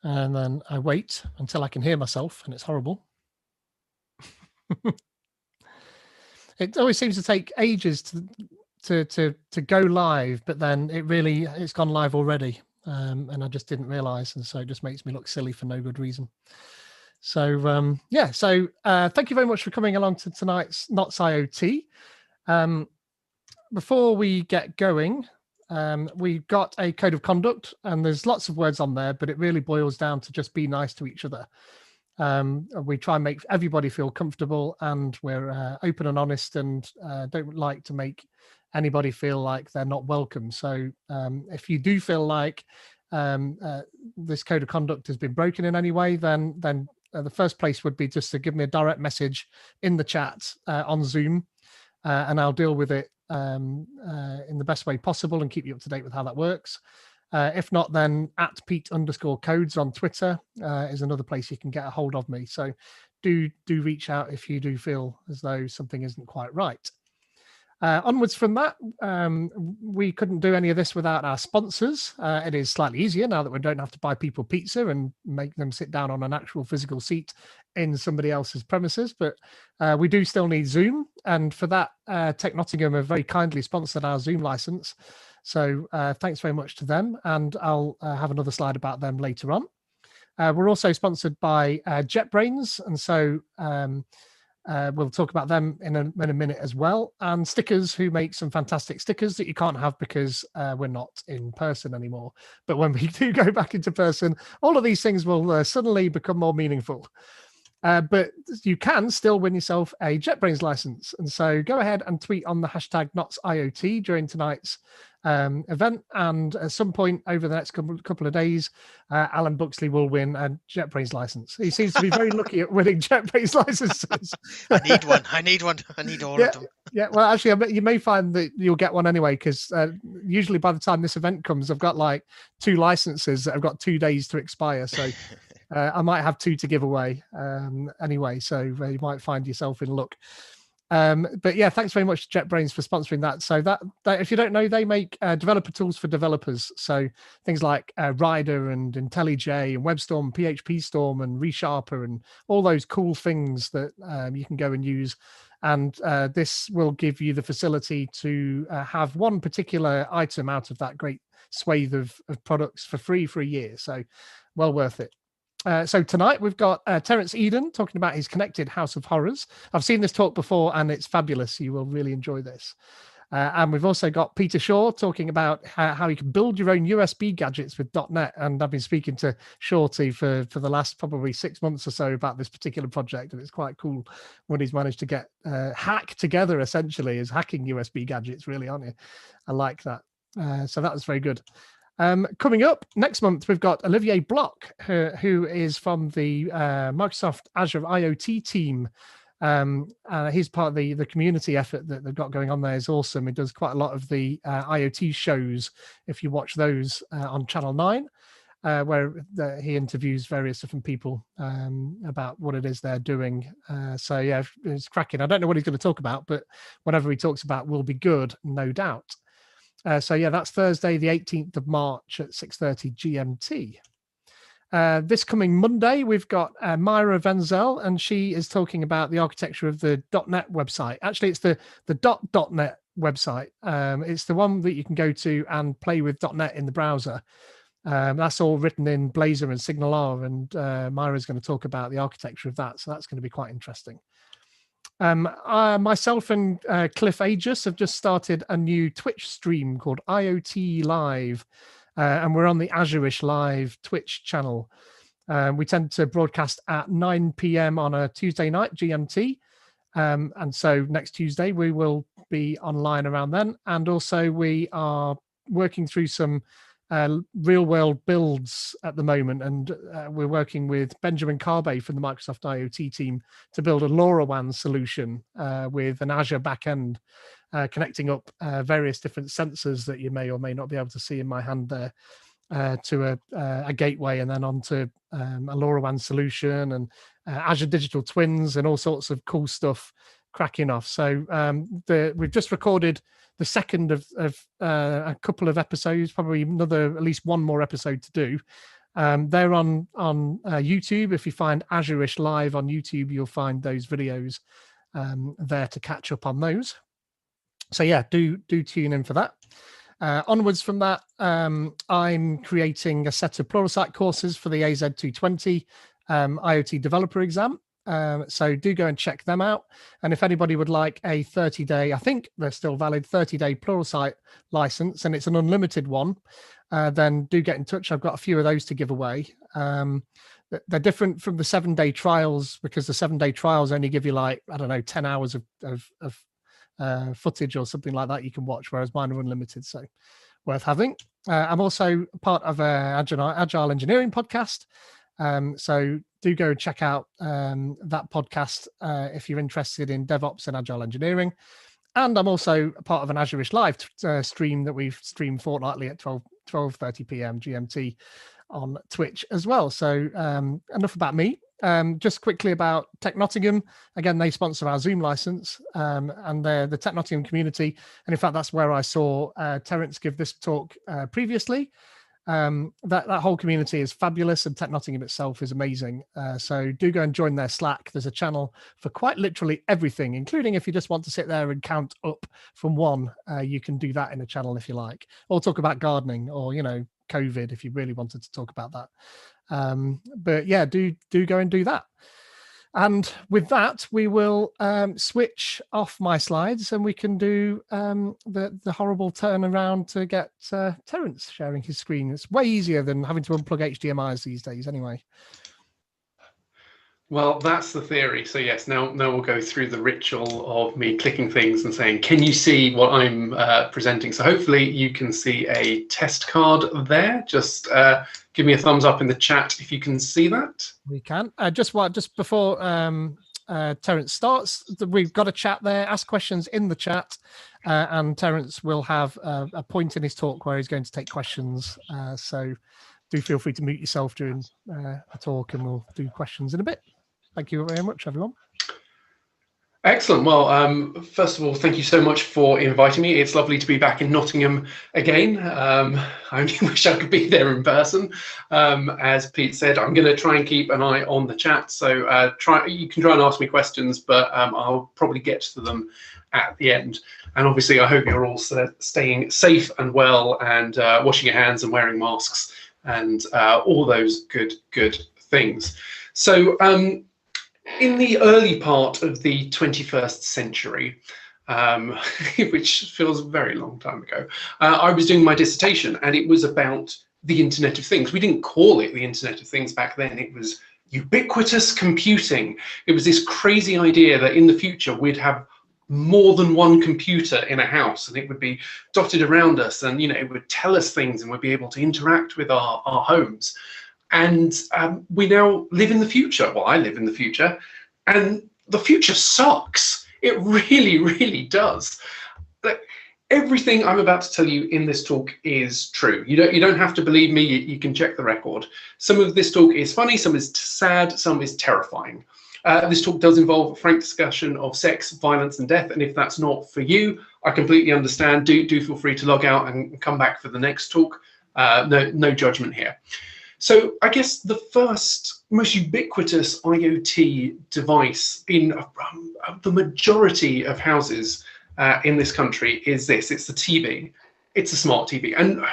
and then I wait until I can hear myself, and it's horrible. It always seems to take ages to go live, but then it's gone live already, and I just didn't realize, and so it just makes me look silly for no good reason. So thank you very much for coming along to tonight's Knots IoT. Before we get going, we've got a code of conduct, and there's lots of words on there, but it really boils down to just be nice to each other. We try and make everybody feel comfortable, and we're open and honest, and don't like to make anybody feel like they're not welcome. So if you do feel like this code of conduct has been broken in any way, then the first place would be just to give me a direct message in the chat on Zoom, and I'll deal with it in the best way possible and keep you up to date with how that works. If not, then @Pete_codes on Twitter is another place you can get a hold of me. So do reach out if you do feel as though something isn't quite right. Onwards from that, we couldn't do any of this without our sponsors. It is slightly easier now that we don't have to buy people pizza and make them sit down on an actual physical seat in somebody else's premises, but we do still need Zoom, and for that, Tech Nottingham have very kindly sponsored our Zoom license. So thanks very much to them, and I'll have another slide about them later on. We're also sponsored by JetBrains, and so we'll talk about them in a minute as well. And Stickers, who make some fantastic stickers that you can't have because we're not in person anymore. But when we do go back into person, all of these things will suddenly become more meaningful. But you can still win yourself a JetBrains license. And so go ahead and tweet on the hashtag NotsIoT during tonight's event. And at some point over the next couple of days, Alan Buxley will win a JetBrains license. He seems to be very lucky at winning JetBrains licenses. I need one. I need all of them. Yeah, well, actually, you may find that you'll get one anyway, because usually by the time this event comes, I've got like 2 licenses that have got 2 days to expire. So I might have 2 to give away anyway, so you might find yourself in luck. But yeah, thanks very much to JetBrains for sponsoring that. So that if you don't know, they make developer tools for developers. So things like Rider and IntelliJ and WebStorm, PHP Storm and ReSharper and all those cool things that you can go and use. And this will give you the facility to have one particular item out of that great swathe of products for free for a year. So well worth it. So tonight we've got Terence Eden talking about his connected House of Horrors. I've seen this talk before and it's fabulous. You will really enjoy this. And we've also got Peter Shaw talking about how you can build your own USB gadgets with .NET. And I've been speaking to Shorty for the last probably 6 months or so about this particular project. And it's quite cool what he's managed to get hack together, essentially, is hacking USB gadgets, really, aren't you? I like that. So that was very good. Coming up next month, we've got Olivier Bloch, who is from the Microsoft Azure IoT team. He's part of the community effort that they've got going on there. Is awesome. He does quite a lot of the IoT shows, if you watch those on Channel 9, where he interviews various different people about what it is they're doing. So yeah, it's cracking. I don't know what he's going to talk about, but whatever he talks about will be good, no doubt. So yeah, that's Thursday, the 18th of March at 6:30 GMT. This coming Monday, we've got Myra Venzel, and she is talking about the architecture of the .NET website. Actually, it's the .NET website. It's the one that you can go to and play with .NET in the browser. That's all written in Blazor and SignalR, and Myra's going to talk about the architecture of that. So that's going to be quite interesting. Myself and Cliff Aegis have just started a new Twitch stream called IoT Live, and we're on the Azure-ish Live Twitch channel. We tend to broadcast at 9 p.m. on a Tuesday night, GMT, and so next Tuesday we will be online around then. And also we are working through some real-world builds at the moment, and we're working with Benjamin Carbe from the Microsoft IoT team to build a LoRaWAN solution with an Azure backend, connecting up various different sensors that you may or may not be able to see in my hand there to a gateway, and then onto a LoRaWAN solution and Azure Digital Twins and all sorts of cool stuff cracking off. So we've just recorded the second of a couple of episodes, probably at least one more episode to do. They're on YouTube. If you find Azure-ish Live on YouTube, you'll find those videos there to catch up on those. So yeah, do tune in for that. Onwards from that, I'm creating a set of Pluralsight courses for the AZ220 IoT developer exam. So do go and check them out. And if anybody would like a 30-day, I think they're still valid, 30-day Pluralsight license, and it's an unlimited one, then do get in touch. I've got a few of those to give away. They're different from the 7-day trials, because the 7-day trials only give you, like, I don't know, 10 hours of footage or something like that you can watch, whereas mine are unlimited, so worth having. I'm also part of a agile engineering podcast, so do go check out that podcast if you're interested in DevOps and agile engineering. And I'm also a part of an Azure-ish Live stream that we've streamed fortnightly at 12:30 p.m. GMT on Twitch as well. So enough about me. Just quickly about Tech Nottingham. Again, they sponsor our Zoom license, and they're the Tech Nottingham community. And in fact, that's where I saw Terence give this talk previously. That whole community is fabulous, and Tech Nottingham itself is amazing. So do go and join their Slack. There's a channel for quite literally everything, including if you just want to sit there and count up from one. You can do that in a channel if you like, or talk about gardening, or COVID if you really wanted to talk about that. But yeah, do go and do that. And with that, we will switch off my slides, and we can do the horrible turnaround to get Terence sharing his screen. It's way easier than having to unplug HDMIs these days anyway. Well, that's the theory. So yes, now we'll go through the ritual of me clicking things and saying, can you see what I'm presenting? So hopefully you can see a test card there. Just give me a thumbs up in the chat if you can see that. We can. Just before Terence starts, we've got a chat there. Ask questions in the chat, and Terence will have a point in his talk where he's going to take questions. So do feel free to mute yourself during the talk, and we'll do questions in a bit. Thank you very much, everyone. Excellent. Well, first of all, thank you so much for inviting me. It's lovely to be back in Nottingham again. I only wish I could be there in person. As Pete said, I'm going to try and keep an eye on the chat. So you can try and ask me questions, but I'll probably get to them at the end. And obviously, I hope you're all staying safe and well, and washing your hands and wearing masks and all those good things. So in the early part of the 21st century, which feels a very long time ago, I was doing my dissertation, and it was about the Internet of Things. We didn't call it the Internet of Things back then. It was ubiquitous computing. It was this crazy idea that in the future we'd have more than one computer in a house, and it would be dotted around us, and it would tell us things, and we'd be able to interact with our homes. And we now live in the future. Well, I live in the future, and the future sucks. It really, really does. But everything I'm about to tell you in this talk is true. You don't have to believe me. You can check the record. Some of this talk is funny, some is sad, some is terrifying. This talk does involve a frank discussion of sex, violence, and death. And if that's not for you, I completely understand. Do feel free to log out and come back for the next talk. No judgment here. So I guess the first most ubiquitous IoT device in the majority of houses in this country is this. It's the TV. It's a smart TV. And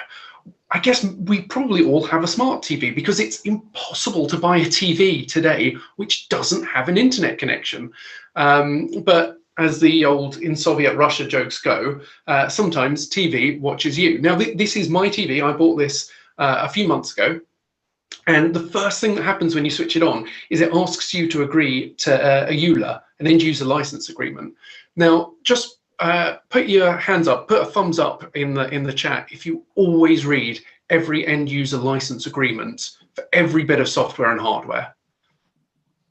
I guess we probably all have a smart TV, because it's impossible to buy a TV today which doesn't have an internet connection. But as the old in Soviet Russia jokes go, sometimes TV watches you. Now, this is my TV. I bought this a few months ago. And the first thing that happens when you switch it on is it asks you to agree to a EULA, an end user license agreement. Now, just put your hands up, put a thumbs up in the chat if you always read every end user license agreement for every bit of software and hardware.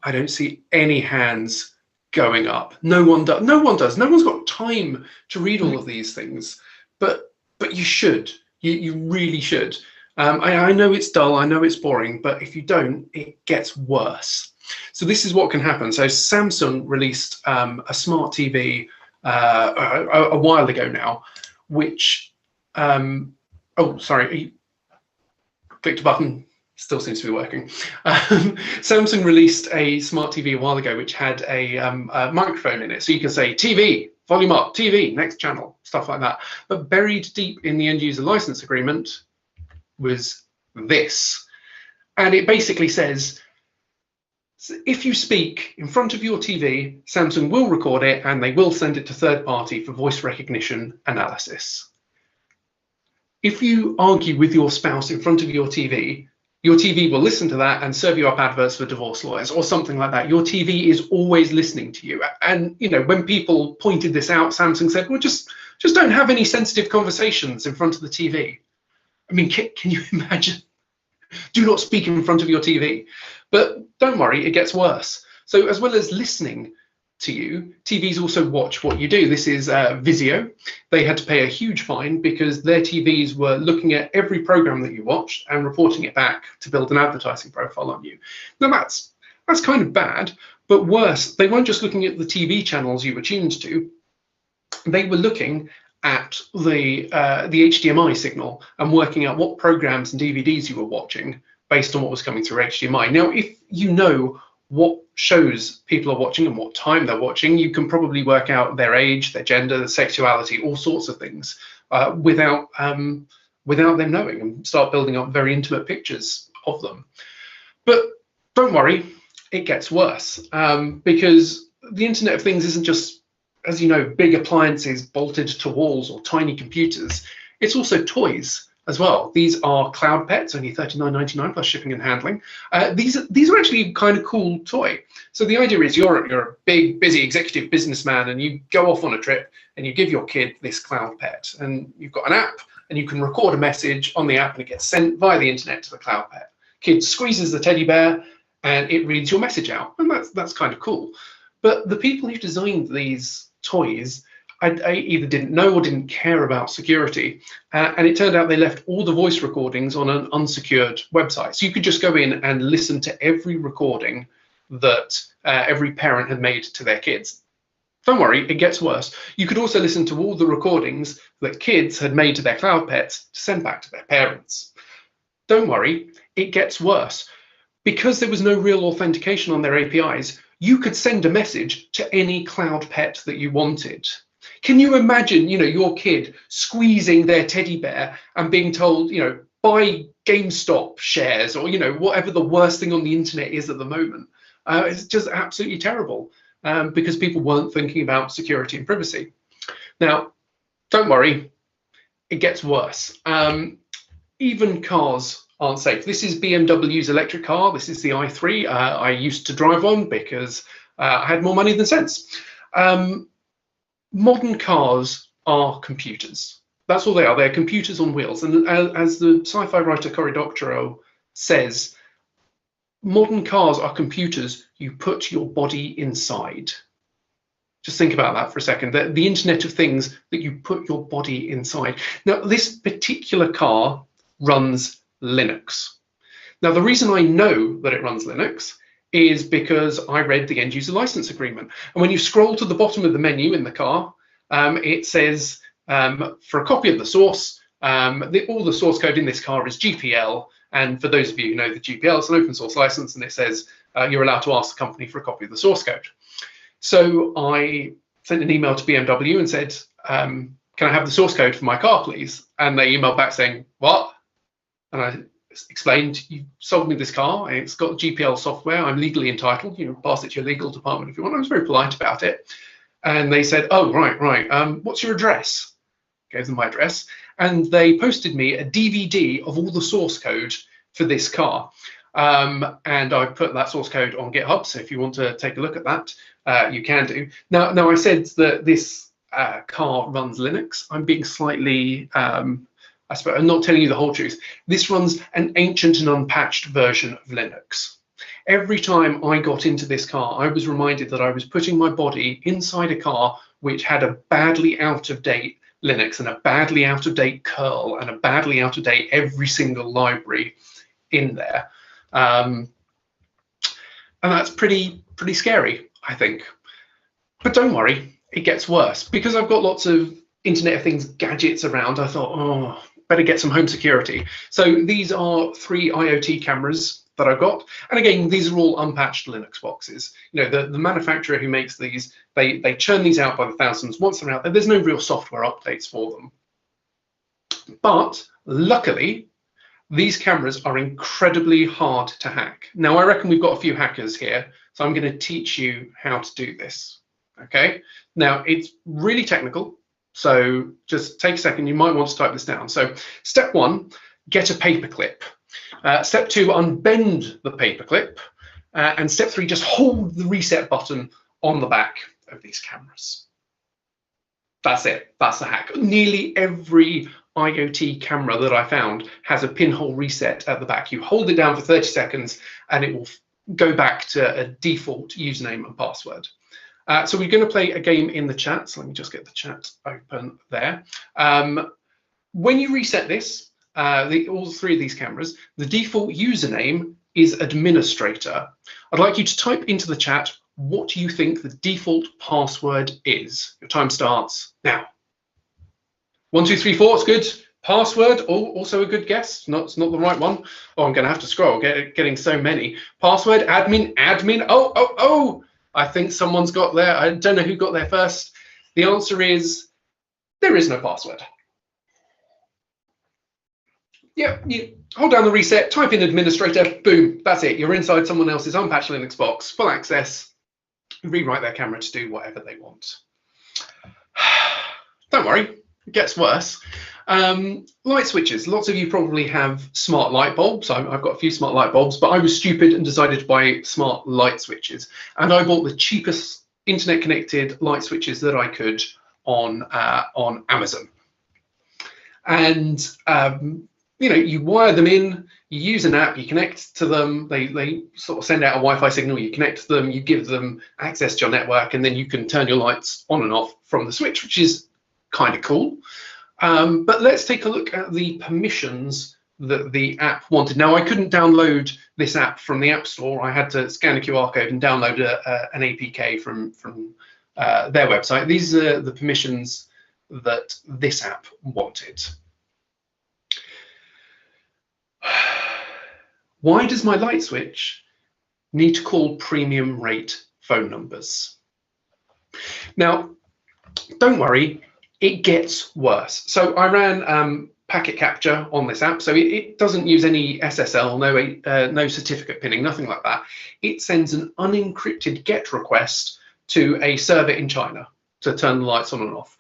I don't see any hands going up. No one does. No one does. No one's got time to read all of these things, but you should. You really should. I know it's dull, I know it's boring, but if you don't, it gets worse. So this is what can happen. So Samsung released a smart TV a while ago now, which, oh, sorry, clicked a button. Still seems to be working. Samsung released a smart TV a while ago which had a microphone in it, so you can say TV, volume up, TV, next channel, stuff like that. But buried deep in the end user license agreement was this. And it basically says, if you speak in front of your TV, Samsung will record it and they will send it to third party for voice recognition analysis. If you argue with your spouse in front of your TV will listen to that and serve you up adverts for divorce lawyers or something like that. Your TV is always listening to you. And you know, when people pointed this out, Samsung said, well, just don't have any sensitive conversations in front of the TV. I mean, can you imagine? Do not speak in front of your TV. But don't worry, it gets worse. So as well as listening to you, TVs also watch what you do. This is Vizio. They had to pay a huge fine because their TVs were looking at every program that you watched and reporting it back to build an advertising profile on you. Now that's kind of bad, but worse, they weren't just looking at the TV channels you were tuned to. They were looking at the HDMI signal and working out what programs and DVDs you were watching based on what was coming through HDMI. Now, if you know what shows people are watching and what time they're watching, you can probably work out their age, their gender, their sexuality, all sorts of things without them knowing, and start building up very intimate pictures of them. But don't worry, it gets worse because the Internet of Things isn't just, as you know, big appliances bolted to walls or tiny computers. It's also toys as well. These are cloud pets, only $39.99 plus shipping and handling. These are actually a kind of cool toy. So the idea is you're a big, busy executive businessman and you go off on a trip and you give your kid this cloud pet, and you've got an app and you can record a message on the app and it gets sent via the internet to the cloud pet. Kid squeezes the teddy bear and it reads your message out, and that's kind of cool. But the people who designed these toys, I either didn't know or didn't care about security, and it turned out they left all the voice recordings on an unsecured website. So you could just go in and listen to every recording that every parent had made to their kids. Don't worry, it gets worse. You could also listen to all the recordings that kids had made to their cloud pets to send back to their parents. Don't worry, it gets worse. Because there was no real authentication on their APIs, you could send a message to any cloud pet that you wanted. Can you imagine, you know, your kid squeezing their teddy bear and being told, you know, buy GameStop shares, or, you know, whatever the worst thing on the internet is at the moment? It's just absolutely terrible because people weren't thinking about security and privacy. Now, don't worry, it gets worse. Even cars aren't safe. This is BMW's electric car. This is the i3 I used to drive on because I had more money than sense. Modern cars are computers. That's all they are. They're computers on wheels. And as the sci-fi writer Cory Doctorow says, modern cars are computers you put your body inside. Just think about that for a second. The Internet of Things that you put your body inside. Now, this particular car runs Linux. Now, the reason I know that it runs Linux is because I read the end user license agreement. And when you scroll to the bottom of the menu in the car, it says for a copy of the source, all the source code in this car is GPL. And for those of you who know the GPL, it's an open source license, and it says you're allowed to ask the company for a copy of the source code. So I sent an email to BMW and said, can I have the source code for my car, please? And they emailed back saying, what? And I explained, you sold me this car, it's got GPL software, I'm legally entitled, you know, pass it to your legal department if you want. I was very polite about it. And they said, oh, right, what's your address? Gave them my address, and they posted me a DVD of all the source code for this car. And I put that source code on GitHub, so if you want to take a look at that, you can do. Now I said that this car runs Linux. I'm being slightly, I suppose, I'm not telling you the whole truth. This runs an ancient and unpatched version of Linux. Every time I got into this car, I was reminded that I was putting my body inside a car which had a badly out-of-date Linux and a badly out-of-date curl and a badly out-of-date every single library in there. And that's pretty scary, I think. But don't worry, it gets worse. Because I've got lots of Internet of Things gadgets around, I thought, oh, better get some home security. So these are 3 IoT cameras that I've got, and again, these are all unpatched Linux boxes. You know, the manufacturer who makes these, they churn these out by the thousands. Once they're out there, there's no real software updates for them. But luckily, these cameras are incredibly hard to hack. Now, I reckon we've got a few hackers here, so I'm going to teach you how to do this. Okay, now it's really technical, so just take a second. You might want to type this down. So step 1, get a paperclip. Step 2, unbend the paperclip. And step 3, just hold the reset button on the back of these cameras. That's it. That's the hack. Nearly every IoT camera that I found has a pinhole reset at the back. You hold it down for 30 seconds and it will go back to a default username and password. So we're going to play a game in the chat. So let me just get the chat open there. When you reset this, all 3 of these cameras, the default username is administrator. I'd like you to type into the chat what you think the default password is. Your time starts now. 1, 2, 3, 4, it's good. Password, also a good guess. It's not the right one. Oh, I'm going to have to scroll, getting so many. Password, admin. Oh, I think someone's got there. I don't know who got there first. The answer is there is no password. Yeah, you hold down the reset, type in administrator, boom, that's it. You're inside someone else's unpatched Linux box, full access, rewrite their camera to do whatever they want. Don't worry, it gets worse. Light switches. Lots of you probably have smart light bulbs. I've got a few smart light bulbs, but I was stupid and decided to buy smart light switches. And I bought the cheapest internet connected light switches that I could on Amazon. And you know, you wire them in, you use an app, you connect to them, they sort of send out a Wi-Fi signal, you connect to them, you give them access to your network, and then you can turn your lights on and off from the switch, which is kind of cool. But let's take a look at the permissions that the app wanted. Now, I couldn't download this app from the App Store. I had to scan a QR code and download an APK from their website. These are the permissions that this app wanted. Why does my light switch need to call premium rate phone numbers? Now, don't worry, it gets worse. So I ran packet capture on this app, so it doesn't use any SSL, no certificate pinning, nothing like that. It sends an unencrypted GET request to a server in China to turn the lights on and off.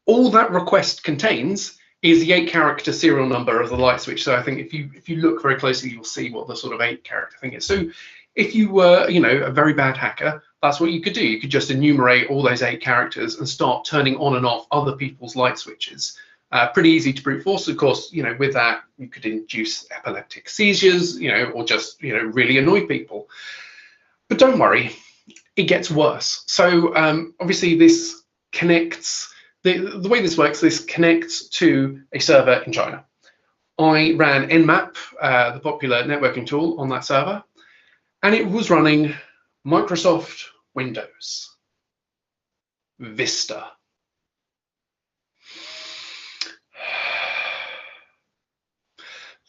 All that request contains is the 8-character serial number of the light switch. So I think if you look very closely, you'll see what the sort of 8-character thing is. So if you were, you know, a very bad hacker, that's what you could do. You could just enumerate all those 8 characters and start turning on and off other people's light switches. Pretty easy to brute force. Of course, you know, with that, you could induce epileptic seizures, you know, or just, you know, really annoy people. But don't worry, it gets worse. So obviously this connects, the way this works, this connects to a server in China. I ran Nmap, the popular networking tool, on that server, and it was running Microsoft Windows Vista.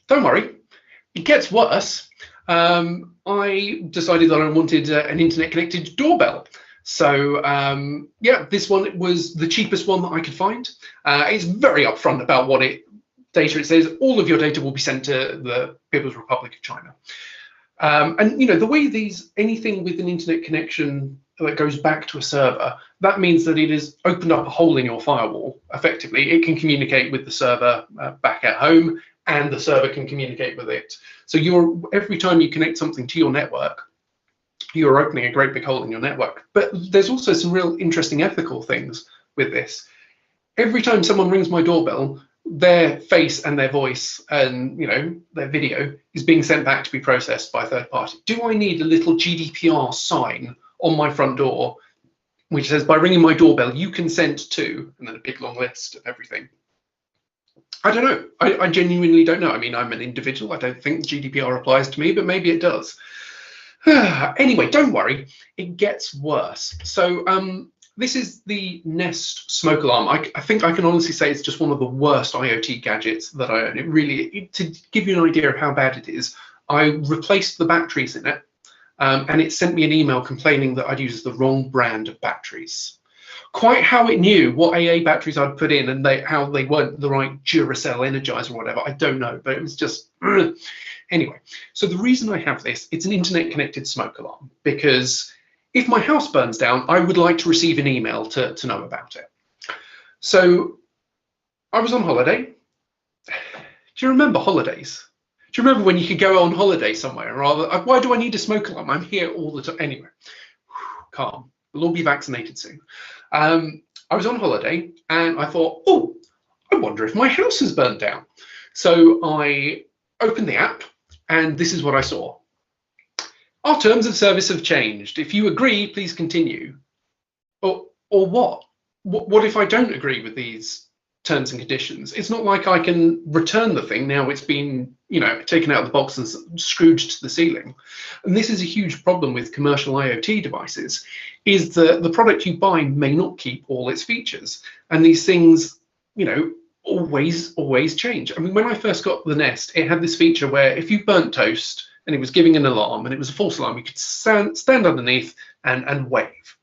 Don't worry, it gets worse. I decided that I wanted an internet connected doorbell. So yeah, this one was the cheapest one that I could find. It's very upfront about what data it says. All of your data will be sent to the People's Republic of China. And you know, the way anything with an internet connection that goes back to a server, that means that it has opened up a hole in your firewall. Effectively, it can communicate with the server back at home, and the server can communicate with it. So every time you connect something to your network, you're opening a great big hole in your network. But there's also some real interesting ethical things with this. Every time someone rings my doorbell, their face and their voice and, you know, their video is being sent back to be processed by a third party. Do I need a little GDPR sign on my front door which says, by ringing my doorbell, you consent to, and then a big long list of everything? I don't know. I genuinely don't know. I mean, I'm an individual. I don't think GDPR applies to me, but maybe it does. Anyway, don't worry. It gets worse. So this is the Nest smoke alarm. I think I can honestly say it's just one of the worst IoT gadgets that I own. To give you an idea of how bad it is, I replaced the batteries in it, and it sent me an email complaining that I'd used the wrong brand of batteries. Quite how it knew what AA batteries I'd put in and how they weren't the right Duracell Energizer or whatever, I don't know, but it was just anyway. So the reason I have this, it's an internet connected smoke alarm, because if my house burns down, I would like to receive an email to know about it. So I was on holiday. Do you remember holidays? Do you remember when you could go on holiday somewhere? Rather, why do I need a smoke alarm? I'm here all the time. Anyway, calm. We'll all be vaccinated soon. I was on holiday and I thought, oh, I wonder if my house has burned down. So I opened the app and this is what I saw. Our terms of service have changed. If you agree, please continue. Or what? What if I don't agree with these terms and conditions? It's not like I can return the thing now it's been, taken out of the box and scrooged to the ceiling. And this is a huge problem with commercial IoT devices, is that the product you buy may not keep all its features. And these things, always change. I mean, when I first got the Nest, it had this feature where if you burnt toast and it was giving an alarm and it was a false alarm, you could stand underneath and wave.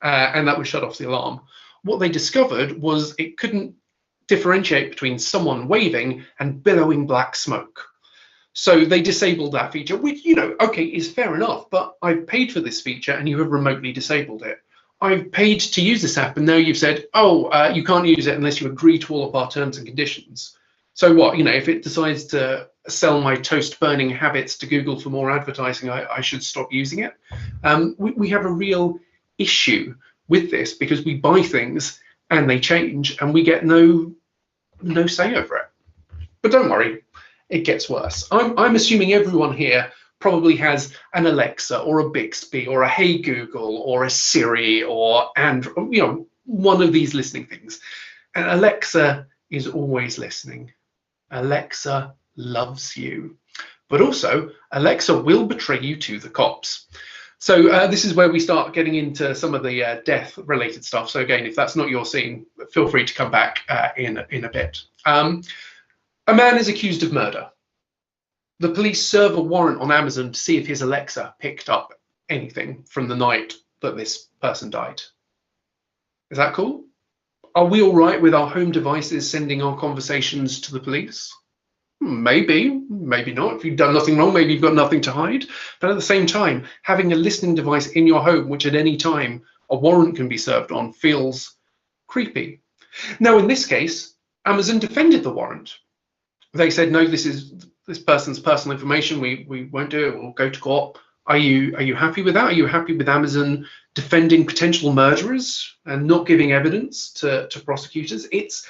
And that would shut off the alarm. What they discovered was it couldn't differentiate between someone waving and billowing black smoke. So they disabled that feature, which, okay, is fair enough, but I've paid for this feature and you have remotely disabled it. I've paid to use this app and now you've said, you can't use it unless you agree to all of our terms and conditions. So what, if it decides to sell my toast burning habits to Google for more advertising, I should stop using it. We have a real issue with this because we buy things and they change and we get no say over it. But don't worry, it gets worse. I'm assuming everyone here probably has an Alexa or a Bixby or a Hey Google or a Siri or one of these listening things. And Alexa is always listening. Alexa loves you. But also, Alexa will betray you to the cops. So this is where we start getting into some of the death-related stuff. So again, if that's not your scene, feel free to come back in a bit. A man is accused of murder. The police serve a warrant on Amazon to see if his Alexa picked up anything from the night that this person died. Is that cool? Are we all right with our home devices sending our conversations to the police? Maybe, maybe not. If you've done nothing wrong, maybe you've got nothing to hide. But at the same time, having a listening device in your home, which at any time a warrant can be served on, feels creepy. Now, in this case, Amazon defended the warrant. They said, no, this is this person's personal information. We won't do it. We'll go to court. Are you happy with that? Are you happy with Amazon defending potential murderers and not giving evidence to prosecutors? It's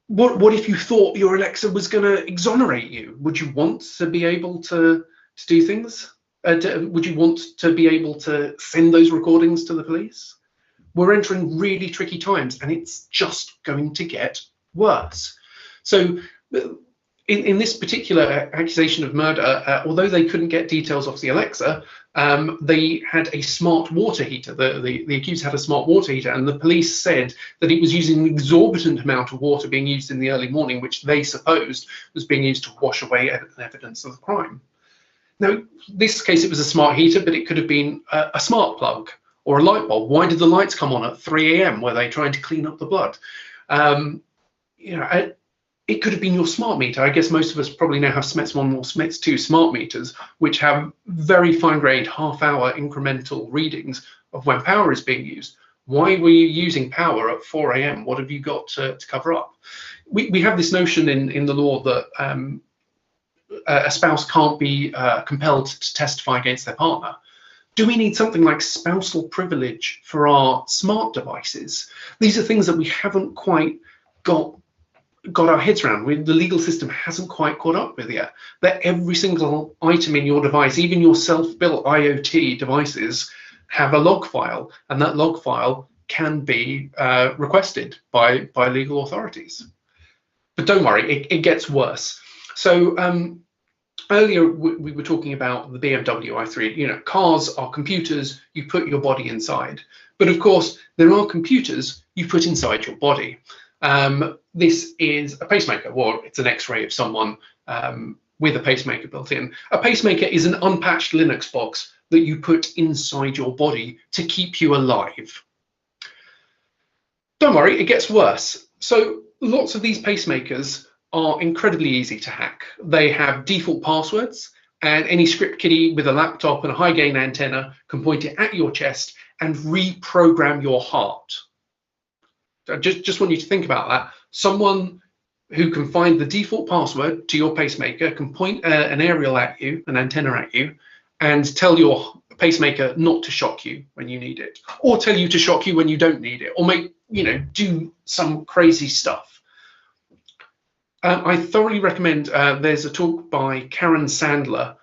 what if you thought your Alexa was going to exonerate you? Would you want to be able to do things? Would you want to be able to send those recordings to the police? We're entering really tricky times, and it's just going to get worse. So in this particular accusation of murder, although they couldn't get details off the Alexa, they had a smart water heater. The accused had a smart water heater, and the police said that it was using an exorbitant amount of water being used in the early morning, which they supposed was being used to wash away evidence of the crime. Now, in this case, it was a smart heater, but it could have been a smart plug or a light bulb. Why did the lights come on at 3 a.m.? Were they trying to clean up the blood? It could have been your smart meter. I guess most of us probably now have SMETS 1 or SMETS 2 smart meters, which have very fine-grained half-hour incremental readings of when power is being used. Why were you using power at 4 a.m.? What have you got to cover up? We have this notion in the law that a spouse can't be compelled to testify against their partner. Do we need something like spousal privilege for our smart devices? These are things that we haven't quite got our heads around. The legal system hasn't quite caught up with yet. That every single item in your device, even your self-built IoT devices, have a log file, and that log file can be requested by legal authorities. But don't worry, it gets worse. So earlier we were talking about the BMW i3. Cars are computers. You put your body inside. But of course, there are computers you put inside your body. This is a pacemaker, or it's an X-ray of someone with a pacemaker built in. A pacemaker is an unpatched Linux box that you put inside your body to keep you alive. Don't worry, it gets worse. So lots of these pacemakers are incredibly easy to hack. They have default passwords, and any script kiddie with a laptop and a high gain antenna can point it at your chest and reprogram your heart. I just want you to think about that. Someone who can find the default password to your pacemaker can point an aerial at you, an antenna at you, and tell your pacemaker not to shock you when you need it, or tell you to shock you when you don't need it, or do some crazy stuff. I thoroughly recommend, there's a talk by Karen Sandler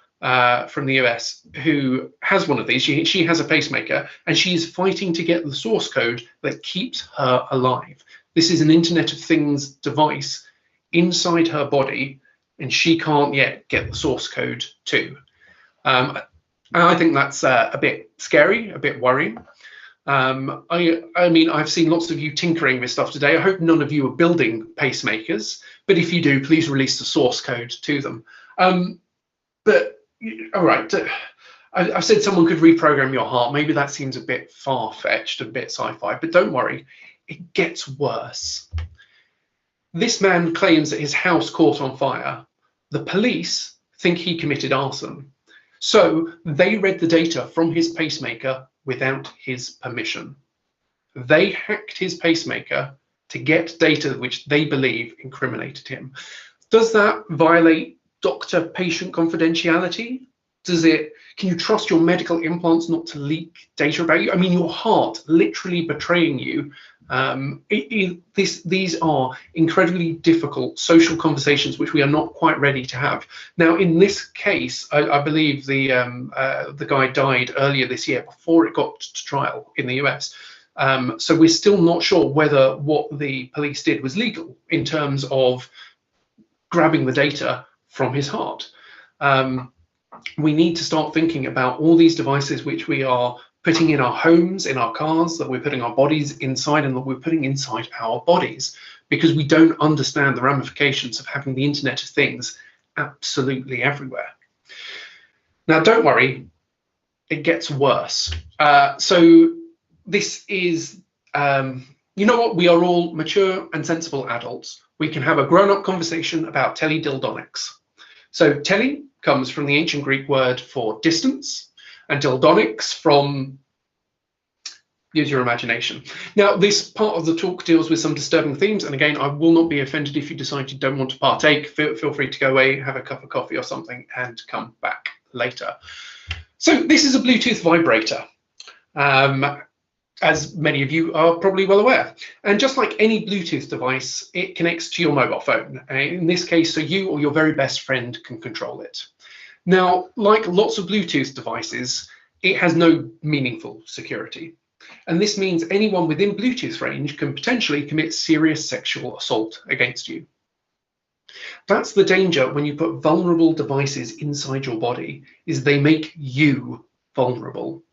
from the US who has one of these. She has a pacemaker, and she's fighting to get the source code that keeps her alive. This is an Internet of Things device inside her body, and she can't yet get the source code too. I think that's a bit scary, a bit worrying. I mean, I've seen lots of you tinkering with stuff today. I hope none of you are building pacemakers, but if you do, please release the source code to them. But all right, I've said someone could reprogram your heart. Maybe that seems a bit far-fetched, a bit sci-fi, but don't worry, it gets worse. This man claims that his house caught on fire. The police think he committed arson. So they read the data from his pacemaker without his permission. They hacked his pacemaker to get data which they believe incriminated him. Does that violate doctor-patient confidentiality? Can you trust your medical implants not to leak data about you? I mean, your heart literally betraying you. These are incredibly difficult social conversations which we are not quite ready to have. Now, in this case, I believe the guy died earlier this year before it got to trial in the US. So we're still not sure whether what the police did was legal in terms of grabbing the data from his heart. We need to start thinking about all these devices which we are putting in our homes, in our cars, that we're putting our bodies inside, and that we're putting inside our bodies, because we don't understand the ramifications of having the Internet of Things absolutely everywhere. Now, don't worry, it gets worse. So this is, you know what? We are all mature and sensible adults. We can have a grown-up conversation about teledildonics. So tele comes from the ancient Greek word for distance, and dildonics from, use your imagination. Now, this part of the talk deals with some disturbing themes, and again, I will not be offended if you decide you don't want to partake. Feel free to go away, have a cup of coffee or something, and come back later. So this is a Bluetooth vibrator, as many of you are probably well aware. And just like any Bluetooth device, it connects to your mobile phone. In this case, so you or your very best friend can control it. Now, like lots of Bluetooth devices, it has no meaningful security. And this means anyone within Bluetooth range can potentially commit serious sexual assault against you. That's the danger when you put vulnerable devices inside your body, is they make you vulnerable.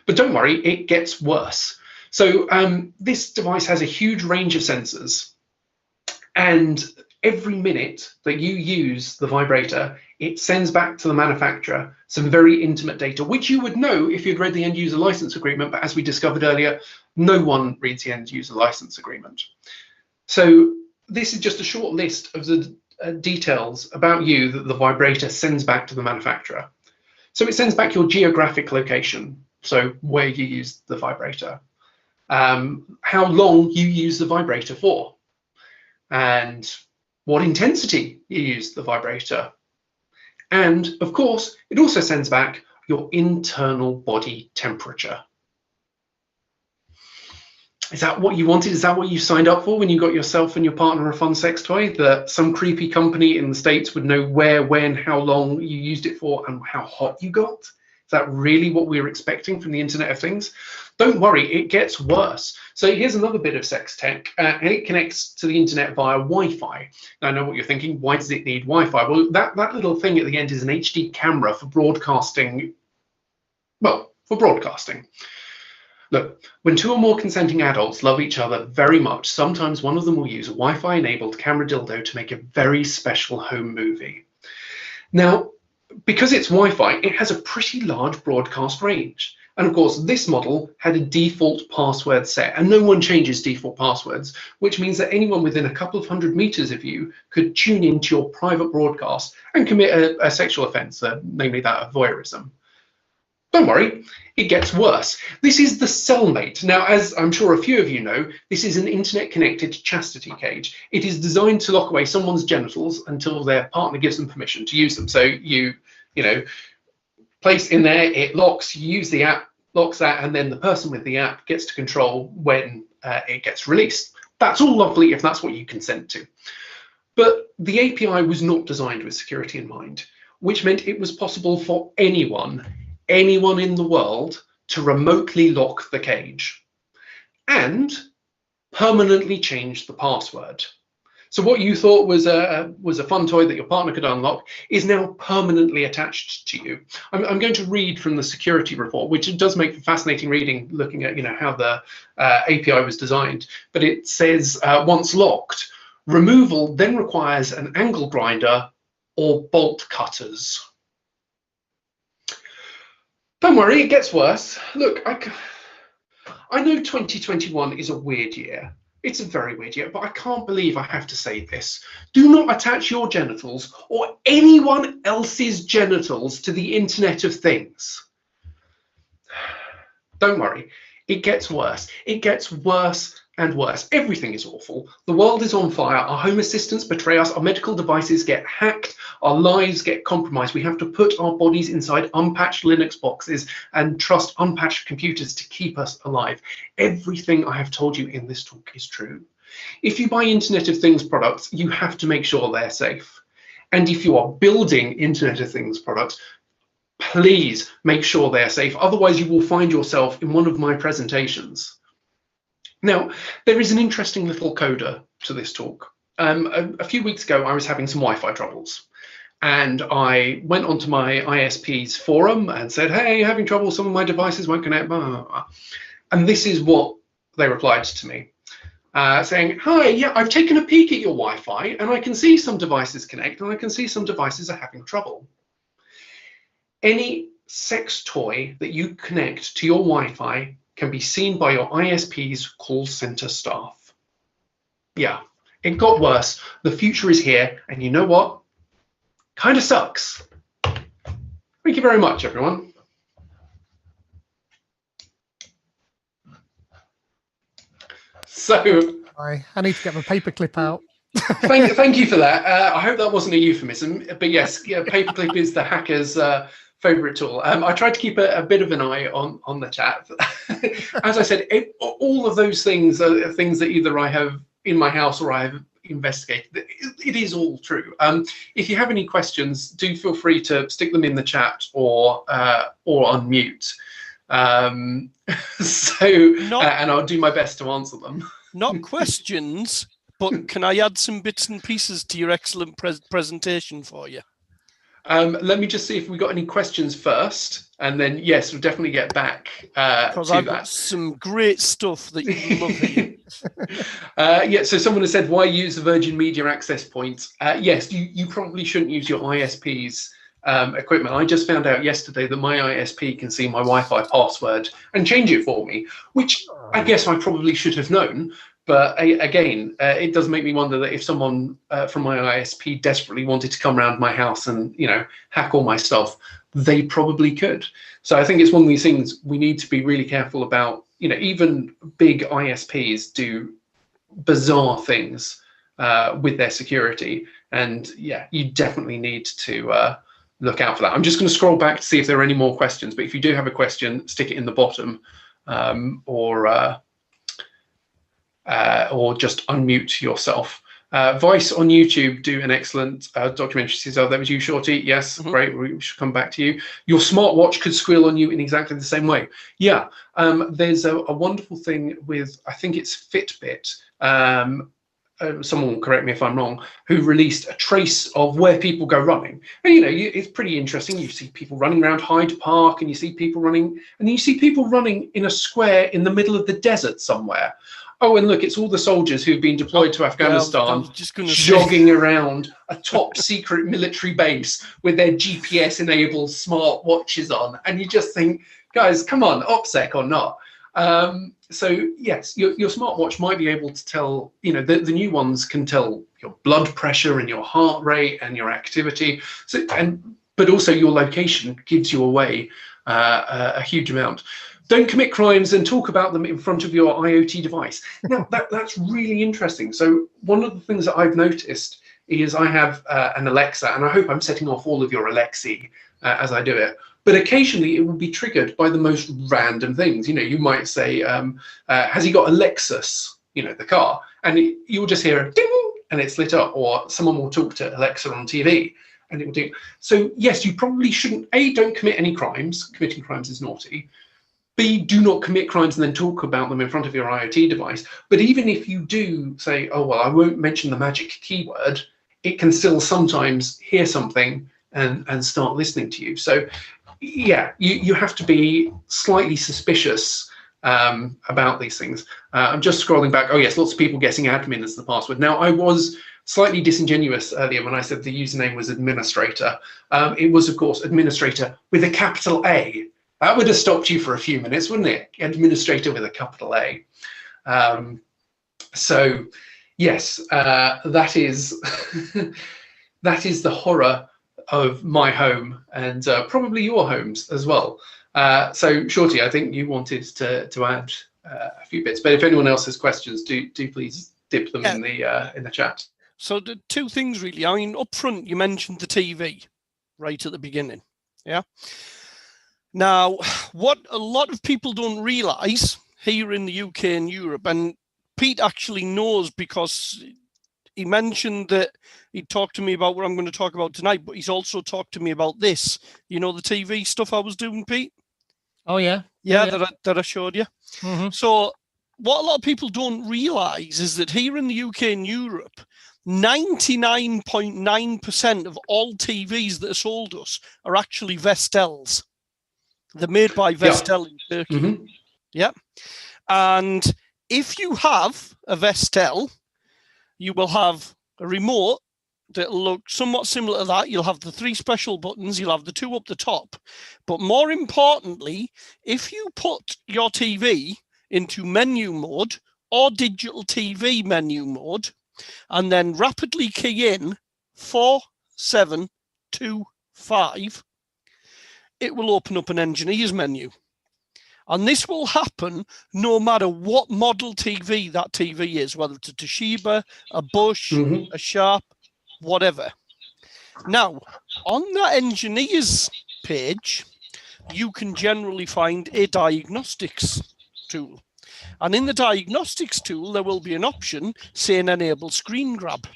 But don't worry, it gets worse. So this device has a huge range of sensors, and every minute that you use the vibrator, it sends back to the manufacturer some very intimate data, which you would know if you'd read the end user license agreement. But as we discovered earlier, no one reads the end user license agreement. So this is just a short list of the details about you that the vibrator sends back to the manufacturer. So it sends back your geographic location, so where you use the vibrator, how long you use the vibrator for, and what intensity you use the vibrator. And of course, it also sends back your internal body temperature. Is that what you wanted? Is that what you signed up for when you got yourself and your partner a fun sex toy? That some creepy company in the States would know where, when, how long you used it for, and how hot you got? Is that really what we're expecting from the Internet of Things? Don't worry, it gets worse. So here's another bit of sex tech, and it connects to the internet via Wi-Fi. Now, I know what you're thinking, why does it need Wi-Fi? Well, that little thing at the end is an HD camera for broadcasting, well, for broadcasting. Look, when two or more consenting adults love each other very much, sometimes one of them will use a Wi-Fi enabled camera dildo to make a very special home movie. Now, because it's Wi-Fi, it has a pretty large broadcast range. And of course, this model had a default password set, and no one changes default passwords, which means that anyone within a couple of 100 meters of you could tune into your private broadcast and commit a sexual offense, namely that of voyeurism. Don't worry, it gets worse. This is the Cellmate. Now, as I'm sure a few of you know, this is an internet-connected chastity cage. It is designed to lock away someone's genitals until their partner gives them permission to use them. So you know, place in there, it locks, you use the app, locks that, and then the person with the app gets to control when it gets released. That's all lovely if that's what you consent to. But the API was not designed with security in mind, which meant it was possible for anyone in the world to remotely lock the cage and permanently change the password. So what you thought was a fun toy that your partner could unlock is now permanently attached to you. I'm going to read from the security report, which does make for fascinating reading, looking at how the API was designed. But it says once locked, removal then requires an angle grinder or bolt cutters. Don't worry, it gets worse. Look, I know 2021 is a weird year. It's a very weird year, but I can't believe I have to say this. Do not attach your genitals or anyone else's genitals to the Internet of Things. Don't worry, it gets worse. It gets worse and worse. Everything is awful. The world is on fire. Our home assistants betray us. Our medical devices get hacked. Our lives get compromised. We have to put our bodies inside unpatched Linux boxes and trust unpatched computers to keep us alive. Everything I have told you in this talk is true. If you buy Internet of Things products, you have to make sure they're safe. And if you are building Internet of Things products, please make sure they're safe. Otherwise, you will find yourself in one of my presentations. Now, there is an interesting little coda to this talk. A few weeks ago, I was having some Wi-Fi troubles. And I went onto my ISP's forum and said, hey, having trouble, some of my devices won't connect, blah, blah, blah. And this is what they replied to me, saying, hi, yeah, I've taken a peek at your Wi-Fi and I can see some devices connect and I can see some devices are having trouble. Any sex toy that you connect to your Wi-Fi can be seen by your ISP's call center staff. Yeah, it got worse. The future is here, and you know what? Kind of sucks. Thank you very much, everyone. So I need to get my paperclip out. thank you for that. I hope that wasn't a euphemism, but yes, yeah, paperclip is the hacker's favorite tool. I tried to keep a bit of an eye on the chat. As I said, all of those things are things that either I have in my house or I have investigated. It is all true. If you have any questions, do feel free to stick them in the chat or unmute. And I'll do my best to answer them. Not questions, but can I add some bits and pieces to your excellent presentation for you? Let me just see if we got any questions first, and then yes, we'll definitely get back because I've got some great stuff that you love here. Yeah, so someone has said, why use the Virgin Media access points? Yes, you probably shouldn't use your ISP's equipment. I just found out yesterday that my ISP can see my Wi-Fi password and change it for me, which I guess I probably should have known. But again, it does make me wonder that if someone from my ISP desperately wanted to come around my house and hack all my stuff, they probably could. So I think it's one of these things we need to be really careful about. Even big ISPs do bizarre things with their security, and yeah, you definitely need to look out for that. I'm just going to scroll back to see if there are any more questions. But if you do have a question, stick it in the bottom, or just unmute yourself. Vice on YouTube do an excellent documentary series. Oh, that was you, Shorty. Yes, great. We should come back to you. Your smartwatch could squeal on you in exactly the same way. Yeah, there's a wonderful thing with, I think it's Fitbit, someone will correct me if I'm wrong, who released a trace of where people go running. And, you know, it's pretty interesting. You see people running around Hyde Park, and you see people running, and you see people running in a square in the middle of the desert somewhere. Oh, and look, it's all the soldiers who've been deployed to Afghanistan, I was just gonna jogging around a top secret military base with their GPS-enabled smart watches on. And you just think, guys, come on, OPSEC or not. So yes, your smartwatch might be able to tell, you know, the new ones can tell your blood pressure and your heart rate and your activity. So, but also your location gives you away a huge amount. Don't commit crimes and talk about them in front of your IoT device. Now that's really interesting. So one of the things that I've noticed is I have an Alexa, and I hope I'm setting off all of your Alexi as I do it. But occasionally it will be triggered by the most random things. You know, you might say, has he got a Lexus, you know, the car? And you'll just hear a ding, and it's lit up. Or someone will talk to Alexa on TV, and it will do. So yes, you probably shouldn't, A, don't commit any crimes. Committing crimes is naughty. B, do not commit crimes and then talk about them in front of your IoT device. But even if you do say, oh, well, I won't mention the magic keyword, it can still sometimes hear something and start listening to you. So yeah, you have to be slightly suspicious about these things. I'm just scrolling back. Oh yes, lots of people guessing admin as the password. Now, I was slightly disingenuous earlier when I said the username was administrator. It was, of course, administrator with a capital A. That would have stopped you for a few minutes, wouldn't it? Administrator with a capital A. So yes, that is that is the horror of my home, and probably your homes as well. So Shorty, I think you wanted to add a few bits, but if anyone else has questions, do please dip them in the chat. So the two things really. I mean, up front you mentioned the TV right at the beginning. Yeah. Now, what a lot of people don't realise here in the UK and Europe, and Pete actually knows because he mentioned that he talked to me about what I'm going to talk about tonight, but he's also talked to me about this. You know, the TV stuff I was doing, Pete? Oh, yeah. Yeah. That I showed you. Mm-hmm. So what a lot of people don't realise is that here in the UK and Europe, 99.9% of all TVs that are sold us are actually Vestels. They're made by Vestel in Turkey. Mm-hmm. Yeah. And if you have a Vestel, you will have a remote that will look somewhat similar to that. You'll have the 3 special buttons. You'll have the 2 up the top. But more importantly, if you put your TV into menu mode or digital TV menu mode, and then rapidly key in 4725, it will open up an engineer's menu. And this will happen no matter what model TV that TV is, whether it's a Toshiba, a Bosch, a Sharp, whatever. Now, on that engineer's page, you can generally find a diagnostics tool. And in the diagnostics tool, there will be an option saying enable screen grab.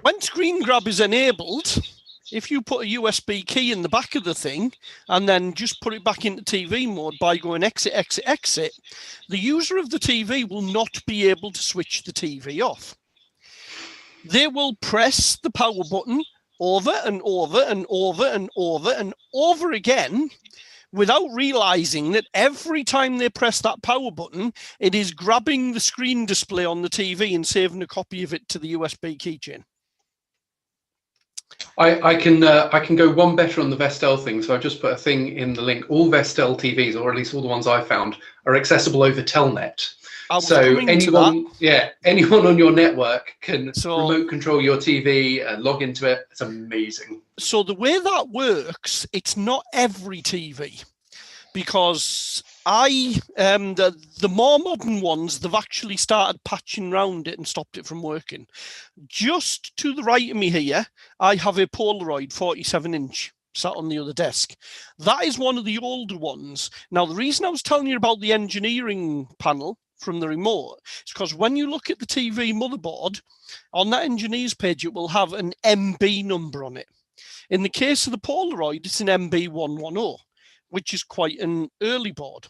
When screen grab is enabled, if you put a USB key in the back of the thing and then just put it back into TV mode by going exit, exit, exit, the user of the TV will not be able to switch the TV off. They will press the power button over and over and over and over and over again without realizing that every time they press that power button, it is grabbing the screen display on the TV and saving a copy of it to the USB keychain. I can go one better on the Vestel thing. So I've just put a thing in the link. All Vestel TVs, or at least all the ones I've found, are accessible over Telnet. So anyone on your network can remote control your TV and log into it. It's amazing. So the way that works, it's not every TV, because the more modern ones, they've actually started patching around it and stopped it from working. Just to the right of me here, I have a Polaroid 47-inch sat on the other desk. That is one of the older ones. Now, the reason I was telling you about the engineering panel from the remote is because when you look at the TV motherboard, on that engineer's page, it will have an MB number on it. In the case of the Polaroid, it's an MB110, which is quite an early board.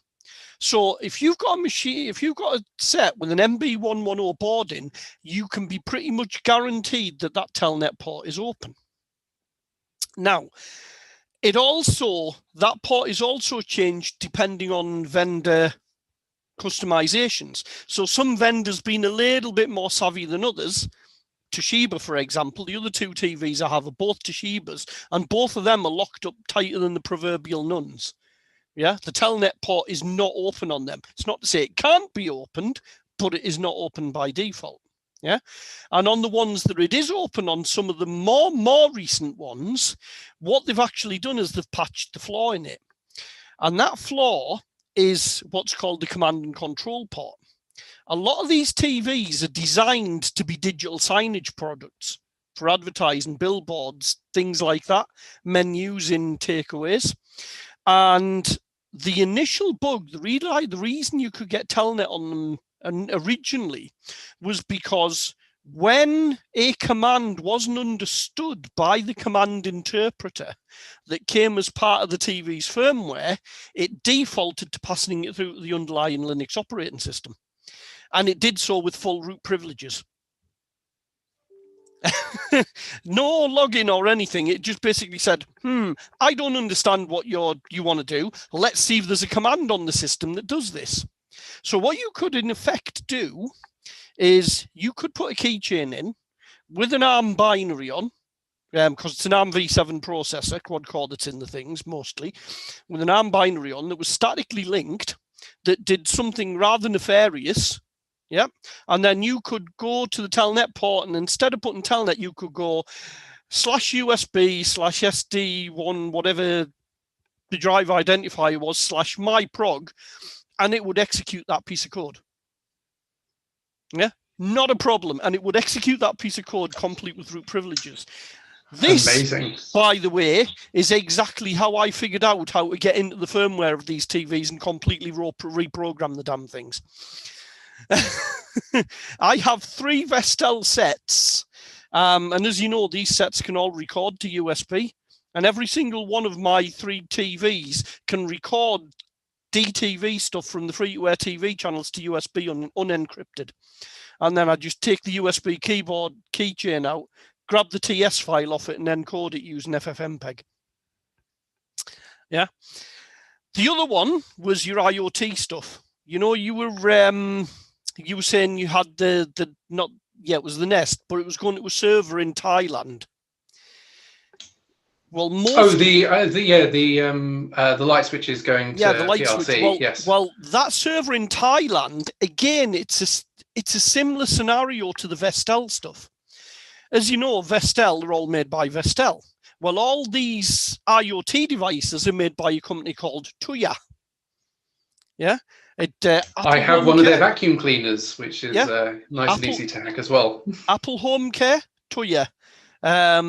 So if you've got a machine, if you've got a set with an MB110 board in, you can be pretty much guaranteed that that telnet port is open. Now, that port is also changed depending on vendor customizations. So some vendors been a little bit more savvy than others. Toshiba, for example, the other two TVs I have are both Toshibas, and both of them are locked up tighter than the proverbial nuns. Yeah, the telnet port is not open on them. It's not to say it can't be opened, but it is not open by default. Yeah, and on the ones that it is open on, some of the more recent ones, what they've actually done is they've patched the flaw in it, and that flaw is what's called the command and control port. A lot of these TVs are designed to be digital signage products for advertising, billboards, things like that, menus in takeaways. And the initial bug, the reason you could get telnet on them originally was because when a command wasn't understood by the command interpreter that came as part of the TV's firmware, it defaulted to passing it through the underlying Linux operating system. And it did so with full root privileges. No login or anything. It just basically said, I don't understand what you want to do. Let's see if there's a command on the system that does this. So what you could in effect do is you could put a keychain in with an ARM binary on, because it's an ARM v7 processor, quad core that's in the things mostly, with an ARM binary on that was statically linked, that did something rather nefarious. Yeah, and then you could go to the telnet port, and instead of putting telnet, you could go /USB/SD1, whatever the drive identifier was, /myprog, and it would execute that piece of code. Yeah, not a problem. And it would execute that piece of code complete with root privileges. This, amazing, by the way, is exactly how I figured out how to get into the firmware of these TVs and completely reprogram the damn things. I have 3 Vestel sets, and as you know, these sets can all record to USB, and every single one of my 3 TVs can record DTV stuff from the free-to-air TV channels to USB unencrypted. And then I just take the USB keyboard keychain out, grab the TS file off it, and encode it using FFmpeg. Yeah. The other one was your IoT stuff. You know, you were saying you had it was the Nest, but it was going to a server in Thailand. Well, the light switch is going to the light PLC. Switch. Well, yes. Well, that server in Thailand, again, it's a similar scenario to the Vestel stuff. As you know, Vestel are all made by Vestel. Well, all these IoT devices are made by a company called Tuya. Yeah. I have one of their vacuum cleaners, which is nice and easy to hack as well. Apple Home Care, Tuya. A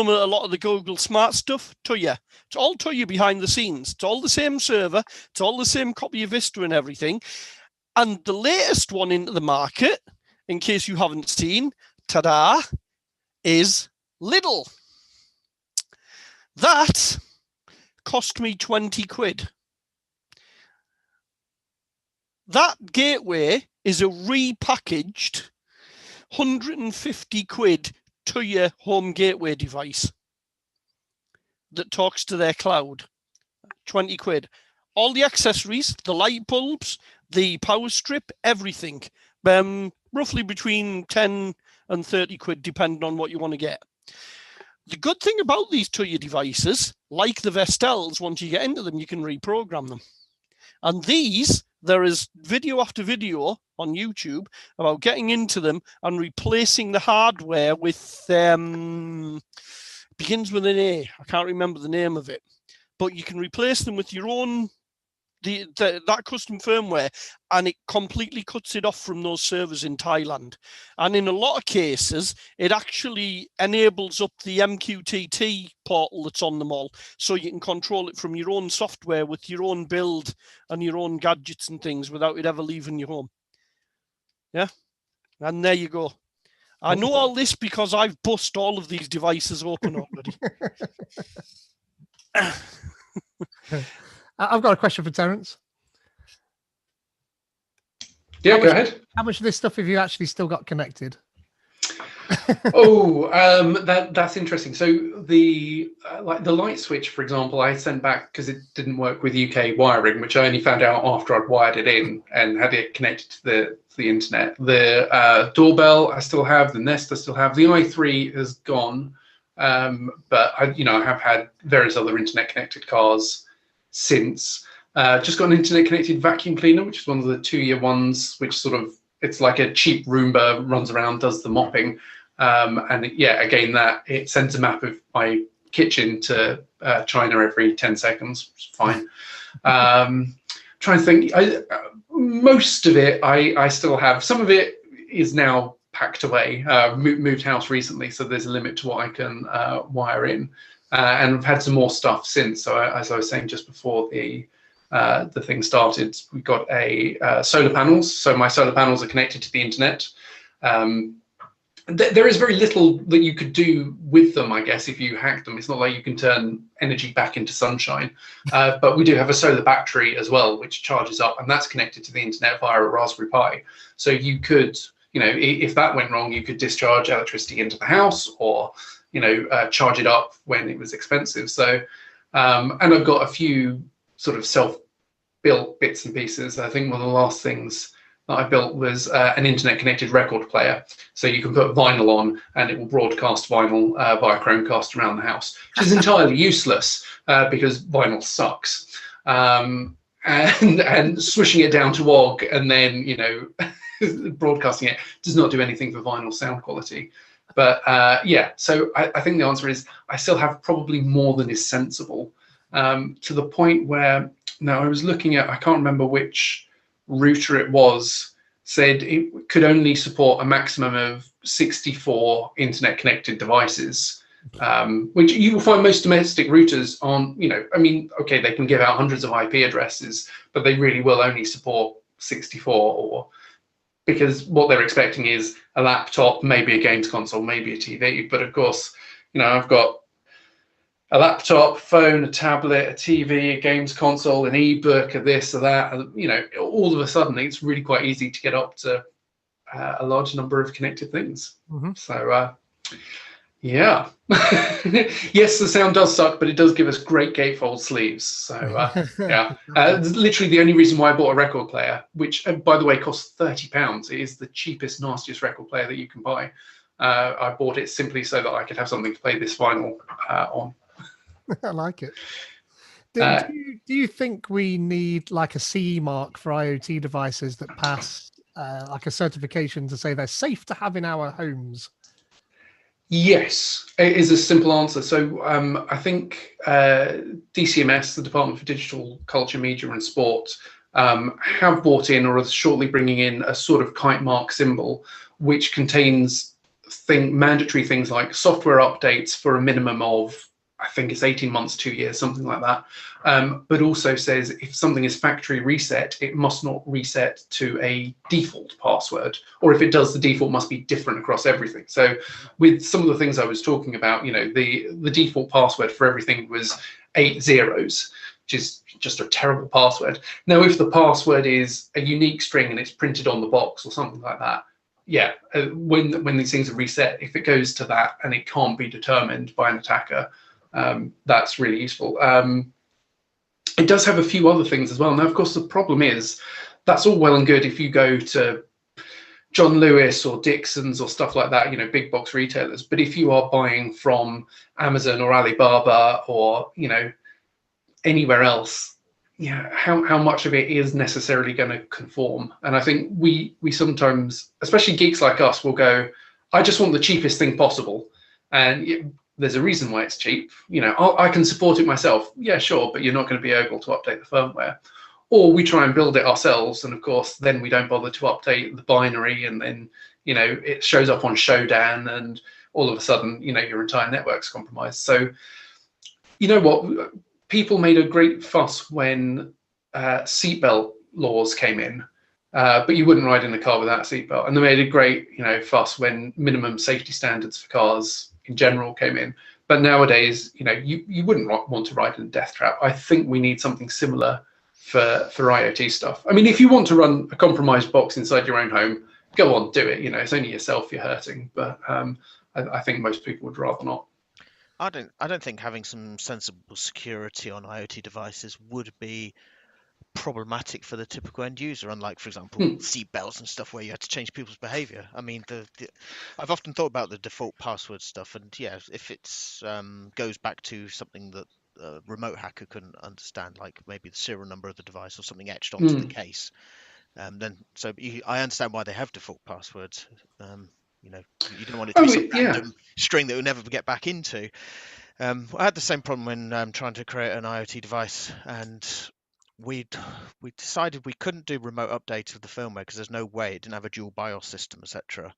lot of the Google Smart stuff, Tuya. It's all Tuya behind the scenes. It's all the same server. It's all the same copy of Vista and everything. And the latest one into the market, in case you haven't seen, ta-da, is Lidl. That cost me 20 quid. That gateway is a repackaged 150 quid Tuya home gateway device that talks to their cloud. 20 quid. All the accessories, the light bulbs, the power strip, everything. Roughly between 10 and 30 quid, depending on what you want to get. The good thing about these Tuya devices, like the Vestels, once you get into them, you can reprogram them. And these, there is video after video on YouTube about getting into them and replacing the hardware with, begins with an A. I can't remember the name of it. But you can replace them with your own, that custom firmware, and it completely cuts it off from those servers in Thailand. And in a lot of cases, it actually enables up the MQTT portal that's on them all, so you can control it from your own software with your own build and your own gadgets and things without it ever leaving your home. Yeah, and there you go. I know all this because I've bust all of these devices open already. I've got a question for Terence. Yeah, go ahead. How much of this stuff have you actually still got connected? That's interesting. So the like the light switch, for example, I sent back because it didn't work with UK wiring, which I only found out after I'd wired it in and had it connected to the internet. The doorbell I still have, the Nest I still have, the i3 is gone, but I have had various other internet connected cars since. Just got an internet connected vacuum cleaner, which is one of the 2-year ones, which sort of, it's like a cheap Roomba, runs around, does the mopping. And yeah, again, that it sends a map of my kitchen to China every 10 seconds. It's fine. Trying to think, most of it I still have. Some of it is now packed away. Moved house recently, so there's a limit to what I can wire in. And I've had some more stuff since. So as I was saying just before the thing started, we got solar panels. So my solar panels are connected to the internet. There is very little that you could do with them, I guess, if you hack them. It's not like you can turn energy back into sunshine. But we do have a solar battery as well, which charges up, and that's connected to the internet via a Raspberry Pi. So you could, if that went wrong, you could discharge electricity into the house, or charge it up when it was expensive. So, and I've got a few sort of self-built bits and pieces. I think one of the last things that I built was an internet-connected record player. So you can put vinyl on, and it will broadcast vinyl via Chromecast around the house, which is entirely useless because vinyl sucks. And swishing it down to OGG and then broadcasting it does not do anything for vinyl sound quality. But yeah, so I think the answer is I still have probably more than is sensible, to the point where now I was looking at, I can't remember which router it was, said it could only support a maximum of 64 internet connected devices, which you will find most domestic routers on, I mean, okay, they can give out hundreds of IP addresses, but they really will only support 64, because what they're expecting is a laptop, maybe a games console, maybe a TV. But of course, I've got a laptop, phone, a tablet, a TV, a games console, an ebook, a this, or that. All of a sudden, it's really quite easy to get up to a large number of connected things. Mm-hmm. So, yeah. Yes, the sound does suck, but it does give us great gatefold sleeves. So, yeah. Literally the only reason why I bought a record player, which, by the way, costs £30. It is the cheapest, nastiest record player that you can buy. I bought it simply so that I could have something to play this vinyl on. I like it. Do you think we need like a CE mark for IoT devices that pass like a certification to say they're safe to have in our homes? Yes, it is a simple answer. So I think DCMS, the Department for Digital Culture, Media and Sport, have brought in or are shortly bringing in a sort of kite mark symbol, which contains mandatory things like software updates for a minimum of, I think it's 18 months, 2 years, something like that. But also says if something is factory reset, it must not reset to a default password, or if it does, the default must be different across everything. So with some of the things I was talking about, the default password for everything was 8 zeros, which is just a terrible password. Now, if the password is a unique string and it's printed on the box or something like that, yeah, when these things are reset, if it goes to that and it can't be determined by an attacker, that's really useful. It does have a few other things as well. Now, of course, the problem is that's all well and good if you go to John Lewis or Dixon's or stuff like that, big box retailers. But if you are buying from Amazon or Alibaba or, anywhere else, how much of it is necessarily going to conform? And I think we sometimes, especially geeks like us, will go, I just want the cheapest thing possible. And there's a reason why it's cheap. I can support it myself. Yeah, sure, but you're not going to be able to update the firmware. Or we try and build it ourselves, and of course, then we don't bother to update the binary, and then it shows up on Shodan, and all of a sudden, your entire network's compromised. So, you know what? People made a great fuss when seatbelt laws came in, but you wouldn't ride in a car without a seatbelt. And they made a great, fuss when minimum safety standards for cars in general came in. But nowadays, you wouldn't want to ride in a death trap. I think we need something similar for IoT stuff. I mean, if you want to run a compromised box inside your own home, go on, do it. You know, it's only yourself you're hurting. But I think most people would rather not. I don't think having some sensible security on IoT devices would be problematic for the typical end user, unlike, for example, seat belts and stuff where you had to change people's behavior. I mean, I've often thought about the default password stuff, and yeah, if it's goes back to something that a remote hacker couldn't understand, like maybe the serial number of the device or something etched onto the case, then I understand why they have default passwords. You know, you don't want it to be some random string that you'll never get back into. I had the same problem when trying to create an IoT device, and we decided we couldn't do remote update of the firmware because there's no way, it didn't have a dual BIOS system, etc.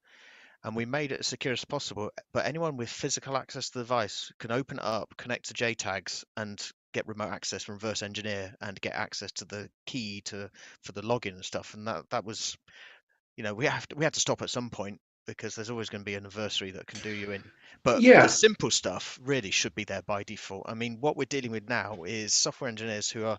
And we made it as secure as possible, but anyone with physical access to the device can open it up, connect to JTAGs, and get remote access, reverse engineer, and get access to the key for the login and stuff. And that was, you know, we had to stop at some point, because there's always going to be an adversary that can do you in. But the simple stuff really should be there by default. I mean, what we're dealing with now is software engineers who are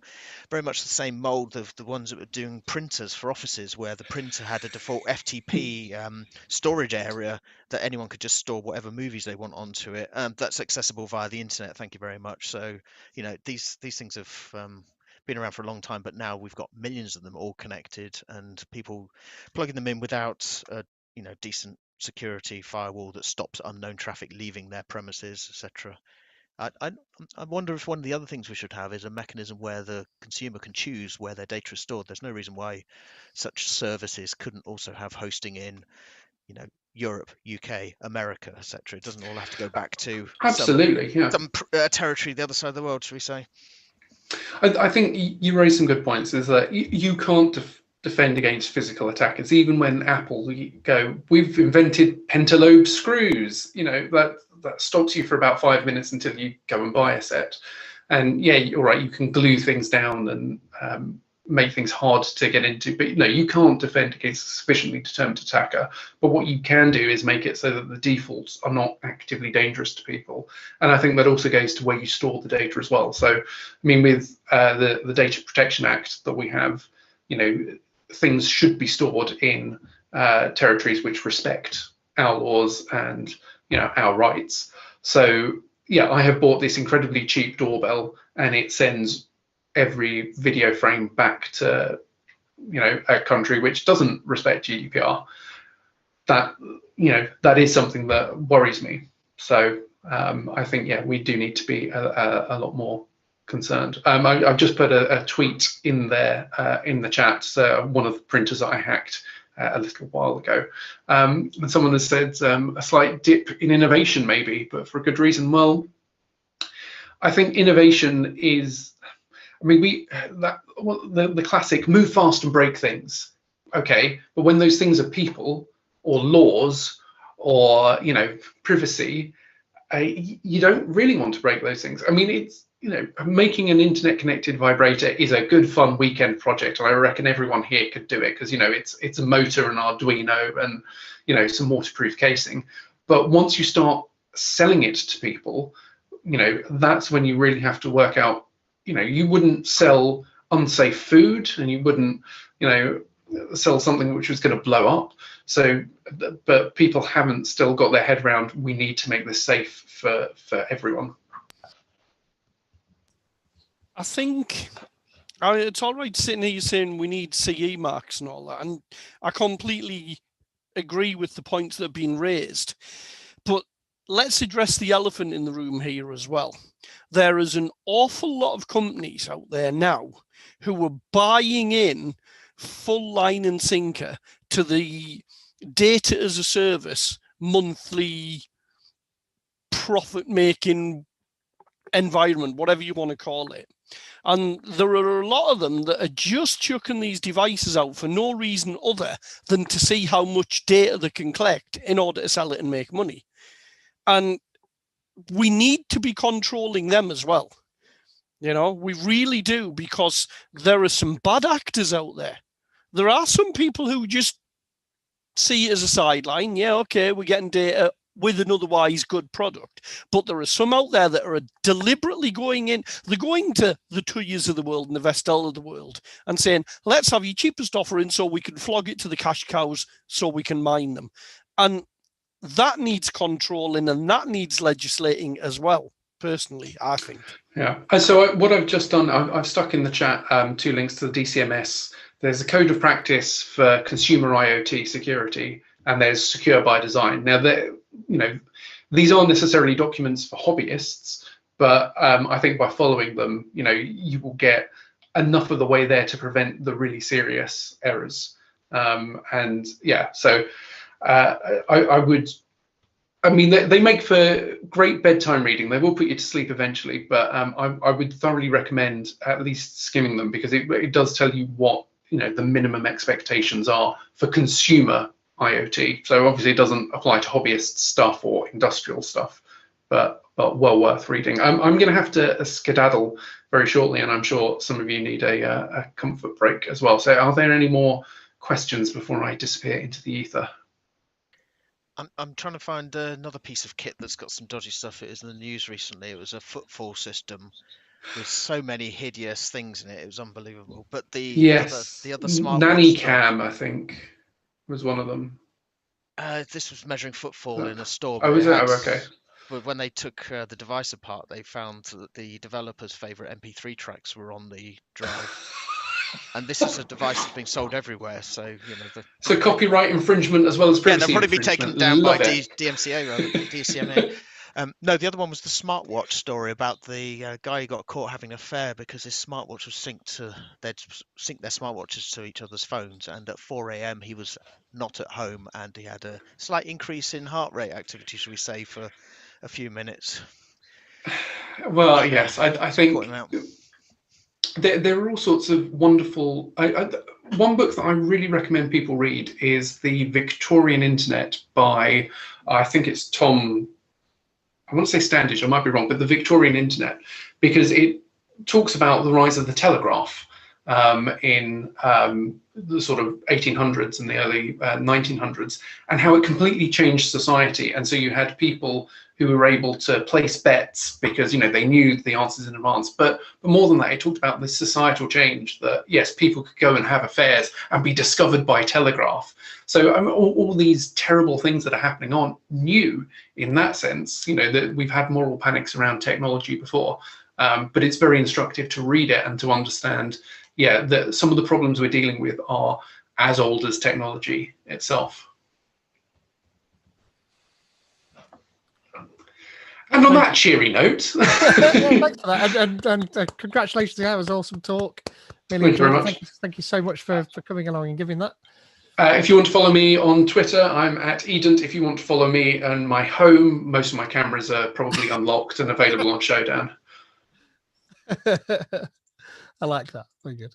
very much the same mold of the ones that were doing printers for offices, where the printer had a default FTP storage area that anyone could just store whatever movies they want onto it. That's accessible via the internet. Thank you very much. So, you know, these things have been around for a long time, but now we've got millions of them all connected, and people plugging them in without a decent security firewall that stops unknown traffic leaving their premises, etc. I wonder if one of the other things we should have is a mechanism where the consumer can choose where their data is stored. There's no reason why such services couldn't also have hosting in, Europe, UK, America, etc. It doesn't all have to go back to some territory the other side of the world, shall we say? I think you raised some good points. Is that you can't defend against physical attackers. Even when Apple go, we've invented pentalobe screws, that stops you for about 5 minutes until you go and buy a set. And yeah, you're right, you can glue things down and make things hard to get into, but you can't defend against a sufficiently determined attacker. But what you can do is make it so that the defaults are not actively dangerous to people. And I think that also goes to where you store the data as well. So, I mean, with the Data Protection Act that we have, things should be stored in territories which respect our laws and our rights. So yeah, I have bought this incredibly cheap doorbell, and it sends every video frame back to a country which doesn't respect GDPR. That is something that worries me. So I think we do need to be a lot more concerned. I've just put a tweet in there in the chat. One of the printers that I hacked a little while ago, and someone has said a slight dip in innovation, maybe, but for a good reason. Well, I think innovation is, the classic move fast and break things. Okay, but when those things are people or laws or privacy, you don't really want to break those things. I mean, it's making an internet connected vibrator is a good fun weekend project, and I reckon everyone here could do it, because it's a motor and Arduino and some waterproof casing. But once you start selling it to people, that's when you really have to work out. You wouldn't sell unsafe food, and you wouldn't sell something which was going to blow up. So, but people haven't still got their head around, we need to make this safe for everyone. I think it's all right sitting here saying we need CE marks and all that, and I completely agree with the points that have been raised. But let's address the elephant in the room here as well. There is an awful lot of companies out there now who are buying in full line and sinker to the data as a service, monthly profit-making environment, whatever you want to call it. And there are a lot of them that are just chucking these devices out for no reason other than to see how much data they can collect in order to sell it and make money. And we need to be controlling them as well. We really do, because there are some bad actors out there. There are some people who just see it as a sideline. Yeah, okay, we're getting data with an otherwise good product. But there are some out there that are deliberately going in. They're going to the Tuyas of the world and the Vestel of the world and saying, let's have your cheapest offer in so we can flog it to the cash cows so we can mine them. And that needs controlling and that needs legislating as well, personally, I think. Yeah. And so what I've just done, I've stuck in the chat 2 links to the DCMS. There's a code of practice for consumer IoT security, and there's secure by design. Now, these aren't necessarily documents for hobbyists, but I think by following them, you will get enough of the way there to prevent the really serious errors. And yeah, so I mean, they make for great bedtime reading. They will put you to sleep eventually, but I would thoroughly recommend at least skimming them, because it does tell you what the minimum expectations are for consumer IoT. So obviously it doesn't apply to hobbyist stuff or industrial stuff, but well worth reading. I'm going to have to skedaddle very shortly, and I'm sure some of you need a comfort break as well. So are there any more questions before I disappear into the ether? I'm trying to find another piece of kit that's got some dodgy stuff. It was in the news recently. It was a footfall system with so many hideous things in it. It was unbelievable. But the other Nanny smartwatch Cam, I think, was one of them. This was measuring footfall in a store. Oh, was it? Oh, okay. But when they took the device apart, they found that the developer's favorite MP3 tracks were on the drive. And this is a device that's being sold everywhere, so so copyright infringement as well as privacy. Yeah, they'll probably be taken down by DMCA. No, the other one was the smartwatch story about the guy who got caught having an affair because his smartwatch was they'd sync their smartwatches to each other's phones, and at 4 a.m. he was not at home and he had a slight increase in heart rate activity, should we say, for a few minutes. Well, yes, I think there are all sorts of wonderful. One book that I really recommend people read is The Victorian Internet by, I think it's Tom, I want to say Standish, I might be wrong, but The Victorian Internet, because it talks about the rise of the telegraph in the sort of 1800s and the early 1900s, and how it completely changed society. And so you had people who were able to place bets because they knew the answers in advance. But more than that, it talked about this societal change that yes, people could go and have affairs and be discovered by telegraph. So all these terrible things that are happening aren't new in that sense. That we've had moral panics around technology before, but it's very instructive to read it and to understand, that some of the problems we're dealing with are as old as technology itself. And on that cheery note, thanks for that, and congratulations! That was awesome talk. Really Thank you very much. Thank you so much for coming along and giving that. If you want to follow me on Twitter, I'm at Edent. If you want to follow me and my home, most of my cameras are probably unlocked and available on Showdown. I like that. Very good.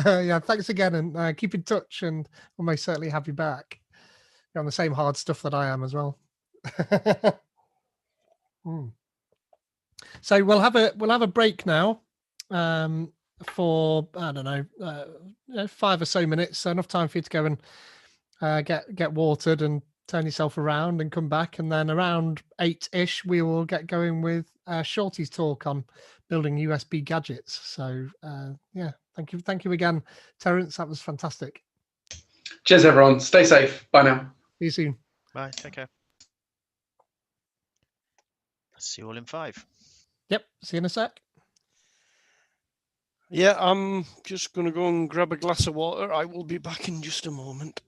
Yeah, thanks again, and keep in touch, and we'll most certainly have you back. You're on the same hard stuff that I am as well. So we'll have a break now for I don't know 5 or so minutes, so enough time for you to go and get watered and turn yourself around and come back, and then around 8-ish we will get going with Shorty's talk on building USB gadgets. So yeah, thank you again, Terence. That was fantastic. Cheers, everyone. Stay safe. Bye now. See you soon. Bye. Take care. See you all in 5. Yep. See you in a sec. Yeah, I'm just going to go and grab a glass of water. I will be back in just a moment.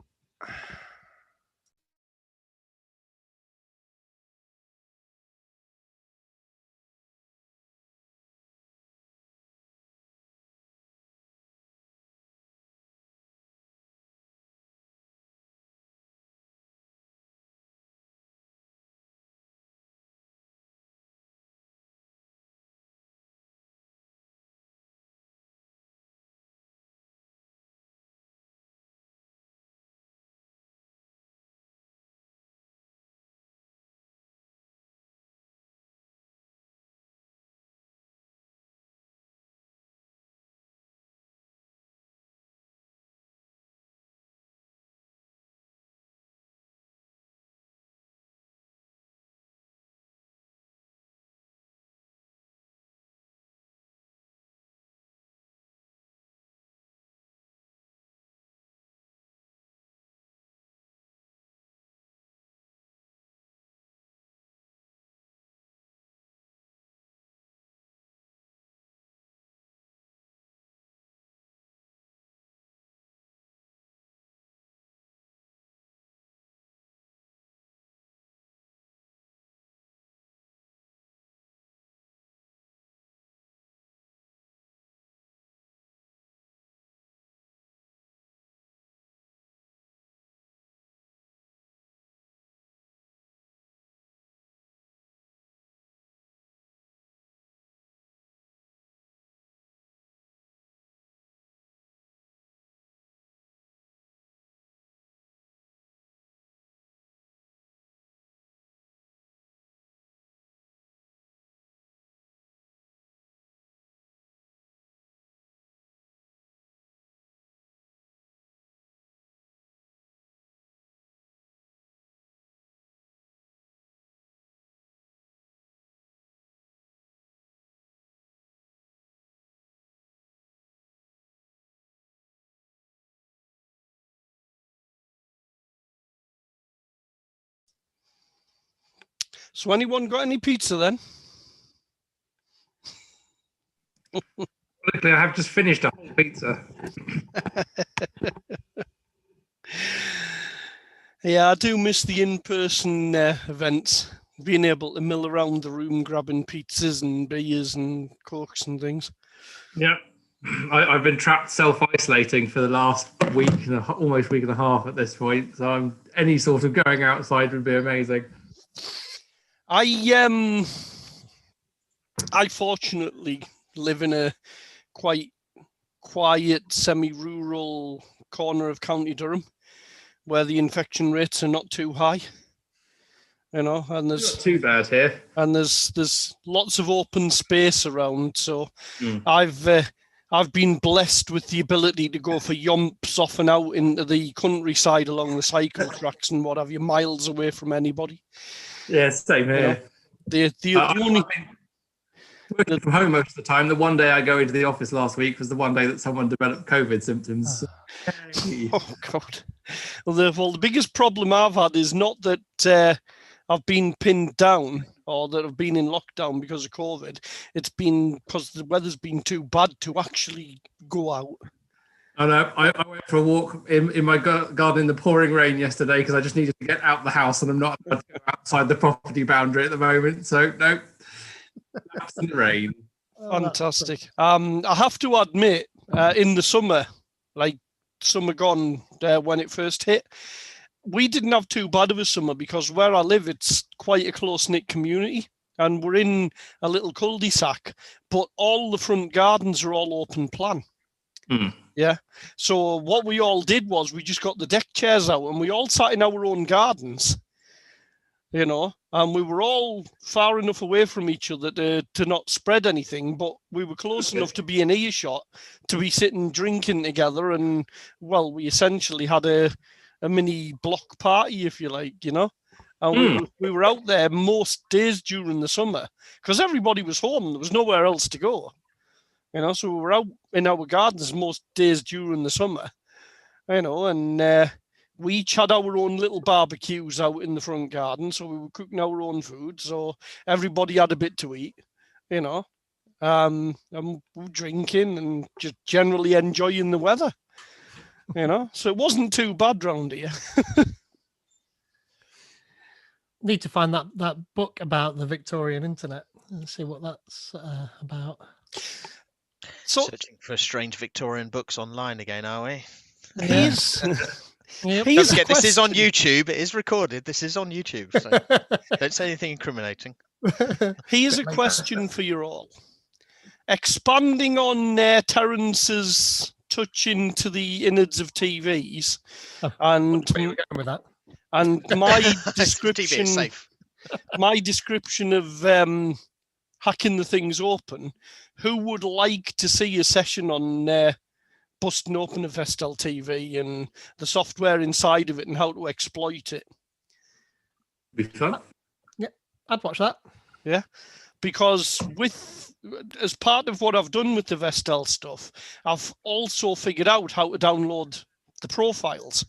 So anyone got any pizza then? Luckily, I have just finished a whole pizza. Yeah, I do miss the in-person events. Being able to mill around the room, grabbing pizzas and beers and cokes and things. Yeah. I've been trapped self-isolating for the last week and almost week and a half at this point. So any sort of going outside would be amazing. I fortunately live in a quite quiet, semi-rural corner of County Durham, where the infection rates are not too high. You know, and there's not too bad here, and there's lots of open space around. So I've been blessed with the ability to go for yomps off and out into the countryside along the cycle tracks and what have you, miles away from anybody. Yeah, same here. You know, the only working from home most of the time. The one day I go into the office last week was the one day that someone developed COVID symptoms. Oh God! Well, the biggest problem I've had is not that I've been pinned down or that I've been in lockdown because of COVID. It's been because the weather's been too bad to actually go out. I know. I went for a walk in my garden in the pouring rain yesterday because I just needed to get out the house and I'm not allowed to go outside the property boundary at the moment. So no, laps in the rain. Fantastic. I have to admit, in the summer, like summer gone when it first hit, we didn't have too bad of a summer because where I live, it's quite a close-knit community and we're in a little cul-de-sac, but all the front gardens are all open plan. Yeah. So what we all did was we just got the deck chairs out and we all sat in our own gardens, you know, and we were all far enough away from each other to not spread anything, but we were close enough to be in earshot to be sitting drinking together. And, well, we essentially had a mini block party, if you like, you know. And we were out there most days during the summer because everybody was home. There was nowhere else to go, you know. So we were out in our gardens most days during the summer, you know, and we each had our own little barbecues out in the front garden. So we were cooking our own food. So everybody had a bit to eat, you know, and we were drinking and just generally enjoying the weather. You know, so it wasn't too bad round here. Need to find that book about the Victorian internet and see what that's about. So, searching for strange Victorian books online again, are we? Here's Don't forget, this is on YouTube. It is recorded. This is on YouTube. So don't say anything incriminating. Here's a question for you all. Expanding on Terence's touch into the innards of TVs, and where are we going with that? And my description, my description of hacking the things open. Who would like to see a session on busting open a Vestel TV and the software inside of it and how to exploit it? Be fun. Yeah, I'd watch that. Yeah, because as part of what I've done with the Vestel stuff, I've also figured out how to download the profiles.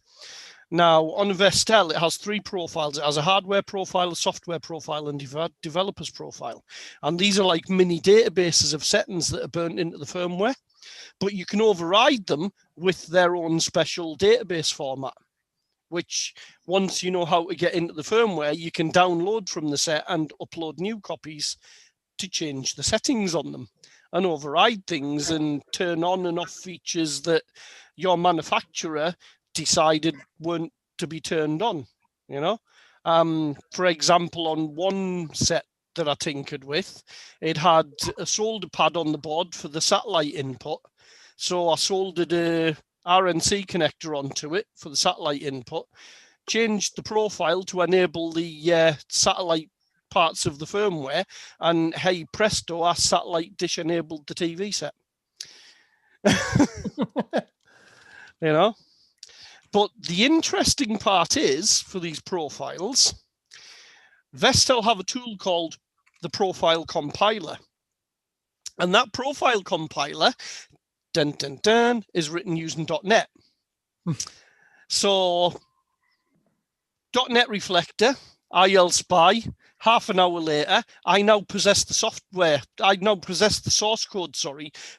Now, on a Vestel, it has 3 profiles. It has a hardware profile, a software profile, and developer's profile. And these are like mini databases of settings that are burnt into the firmware. But you can override them with their own special database format, which once you know how to get into the firmware, you can download from the set and upload new copies to change the settings on them and override things and turn on and off features that your manufacturer decided weren't to be turned on, you know. For example, on one set that I tinkered with, it had a solder pad on the board for the satellite input. So I soldered a RNC connector onto it for the satellite input, changed the profile to enable the satellite parts of the firmware, and hey presto, our satellite dish enabled the TV set. You know. But the interesting part is, for these profiles, Vestel have a tool called the Profile Compiler. And that Profile Compiler, is written using .NET. So, .NET Reflector, IL Spy, half an hour later, I now possess the software. I now possess the source code,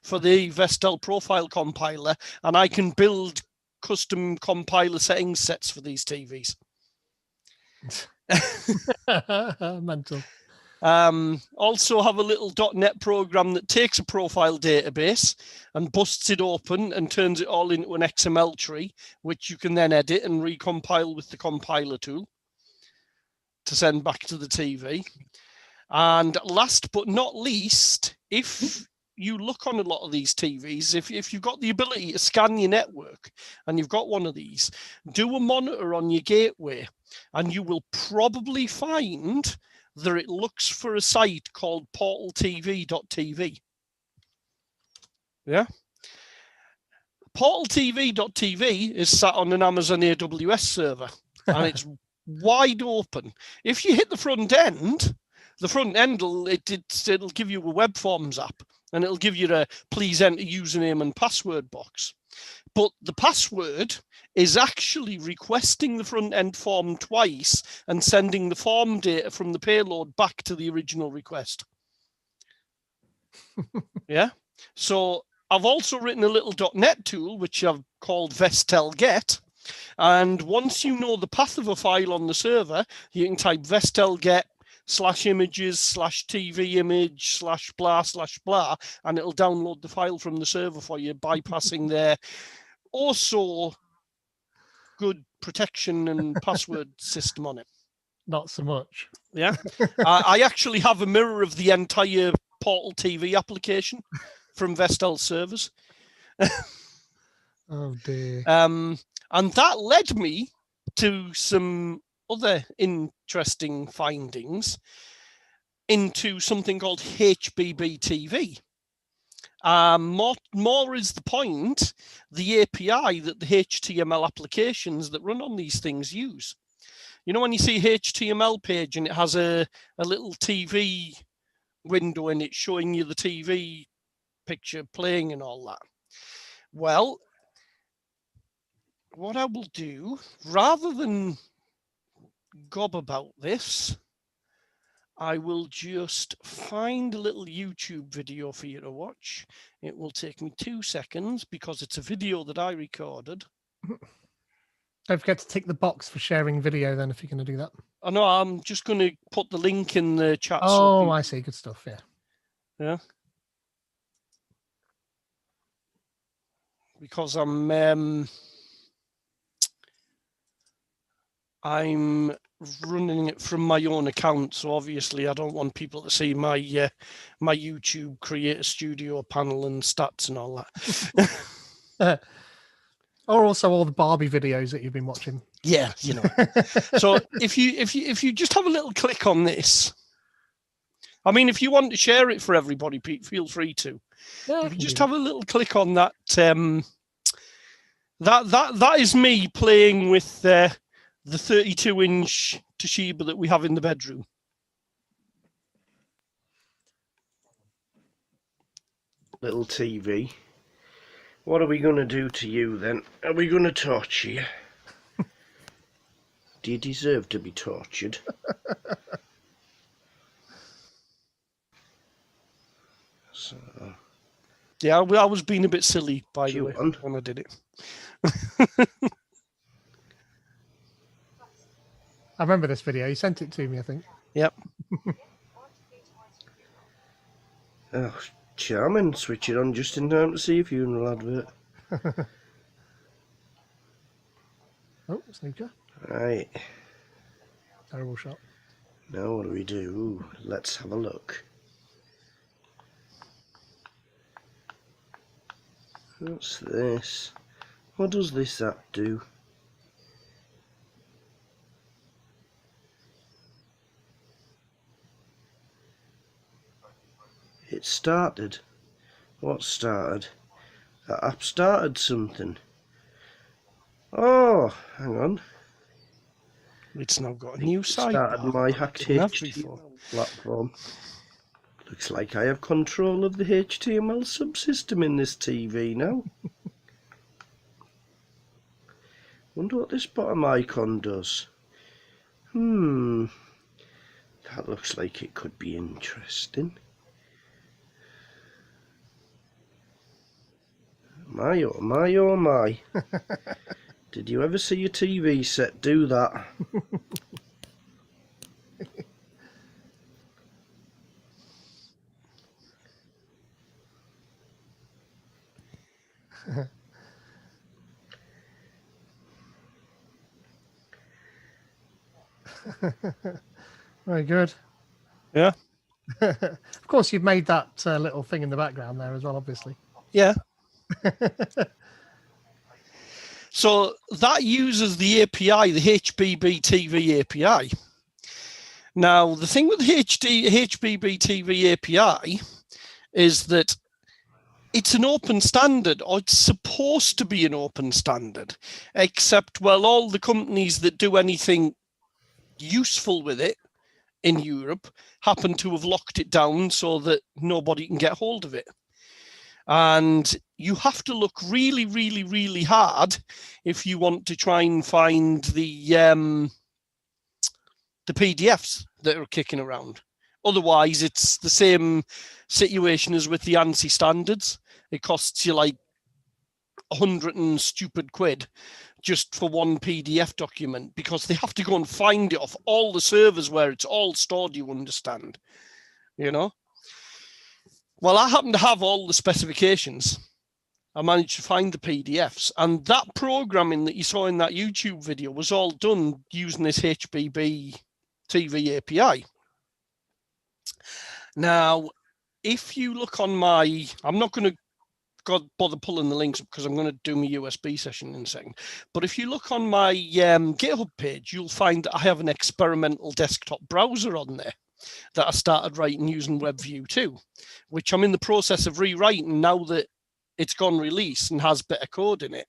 for the Vestel profile compiler, and I can build custom compiler settings sets for these TVs. Mental. Also have a little .NET program that takes a profile database and busts it open and turns it all into an XML tree, which you can then edit and recompile with the compiler tool to send back to the TV. And last but not least, if you look on a lot of these TVs, if you've got the ability to scan your network and you've got one of these, do a monitor on your gateway and you will probably find that it looks for a site called portaltv.tv. Yeah. Portaltv.tv is sat on an Amazon AWS server and it's wide open. If you hit the front end will it'll give you a web forms app and it'll give you a please enter username and password box. But the password is actually requesting the front end form twice and sending the form data from the payload back to the original request. Yeah. So I've also written a little .NET tool, which I've called Vestel Get. And once you know the path of a file on the server, you can type Vestel Get /images/TV image /blah/blah, and it'll download the file from the server for you, bypassing their also good protection and password system on it. Not so much. Yeah. I actually have a mirror of the entire Portal TV application from Vestel servers. Oh dear. And that led me to some other interesting findings into something called HBB TV. More is the point, the API that the HTML applications that run on these things use. You know, when you see HTML page and it has a little TV window in it showing you the TV picture playing and all that. Well, what I will do, rather than gob about this, I will just find a little YouTube video for you to watch. It will take me 2 seconds because it's a video that I recorded. Don't forget to tick the box for sharing video then if you're going to do that. Oh no, I'm just going to put the link in the chat. Oh, I see. Good stuff. Yeah. Yeah. Because I'm running it from my own account, so obviously I don't want people to see my my YouTube Creator Studio panel and stats and all that. Or also all the Barbie videos that you've been watching. Yeah, you know. So if you just have a little click on this, I mean, if you want to share it for everybody, Pete, feel free to. Yeah, if you just have a little click on that, that is me playing with the 32-inch Toshiba that we have in the bedroom. Little TV. What are we going to do to you then? Are we going to torture you? Do you deserve to be tortured? So, yeah, I was being a bit silly, by the way, when I did it. I remember this video. You sent it to me, I think. Yep. Oh, charming. Switch it on just in time to see a funeral advert. Oh, snooker. Right. Terrible shot. Now what do we do? Let's have a look. What's this? What does this app do? It started. What started? That app started something. Oh, hang on. It's now got a new site. Started my hacked HTML platform. Looks like I have control of the HTML subsystem in this TV now. Wonder what this bottom icon does. That looks like it could be interesting. My, oh my, oh my. Did you ever see a TV set do that? Very good. Yeah. Of course, you've made that little thing in the background there as well, obviously. Yeah. So that uses the API, the HBB TV API. Now, the thing with the HBB TV API is that it's an open standard, or it's supposed to be an open standard, except, well, all the companies that do anything useful with it in Europe happen to have locked it down so that nobody can get hold of it. And you have to look really, really, really hard if you want to try and find the PDFs that are kicking around. Otherwise, it's the same situation as with the ANSI standards. It costs you like 100 and stupid quid just for one PDF document, because they have to go and find it off all the servers where it's all stored, you understand, you know? Well, I happen to have all the specifications. I managed to find the PDFs, and that programming that you saw in that YouTube video was all done using this HBB TV API. Now, if you look on my, I'm not going to bother pulling the links because I'm going to do my USB session in a second. But if you look on my GitHub page, you'll find that I have an experimental desktop browser on there that I started writing using WebView 2, which I'm in the process of rewriting now that it's gone release and has better code in it.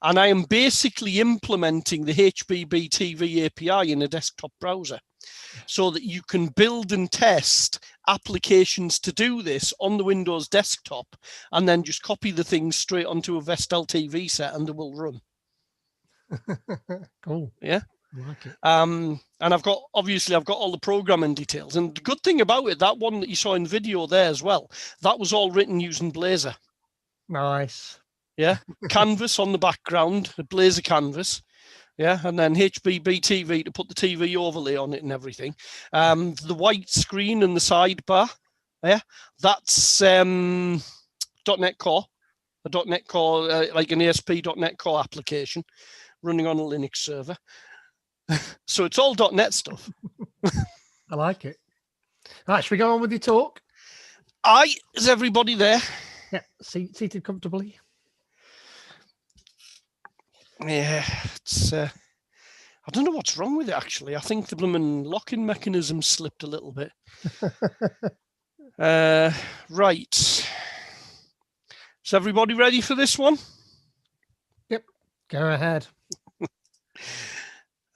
And I am basically implementing the HBB TV API in a desktop browser so that you can build and test applications to do this on the Windows desktop, and then just copy the things straight onto a Vestel TV set and they will run. Cool. Yeah. I like it. And I've got all the programming details. And the good thing about it, that one that you saw in the video there as well, that was all written using Blazor. Nice. Yeah. Canvas on the background, the Blazor canvas. Yeah, and then HBB TV to put the TV overlay on it and everything. The white screen and the sidebar, yeah, that's .NET Core, a .NET Core, like an ASP.NET Core application running on a Linux server. So it's all .NET stuff. I like it. Right, should we go on with your talk? Is everybody there? Yeah, seated comfortably. Yeah, it's. I don't know what's wrong with it, actually. I think the blooming locking mechanism slipped a little bit. Right. Is everybody ready for this one? Yep, go ahead.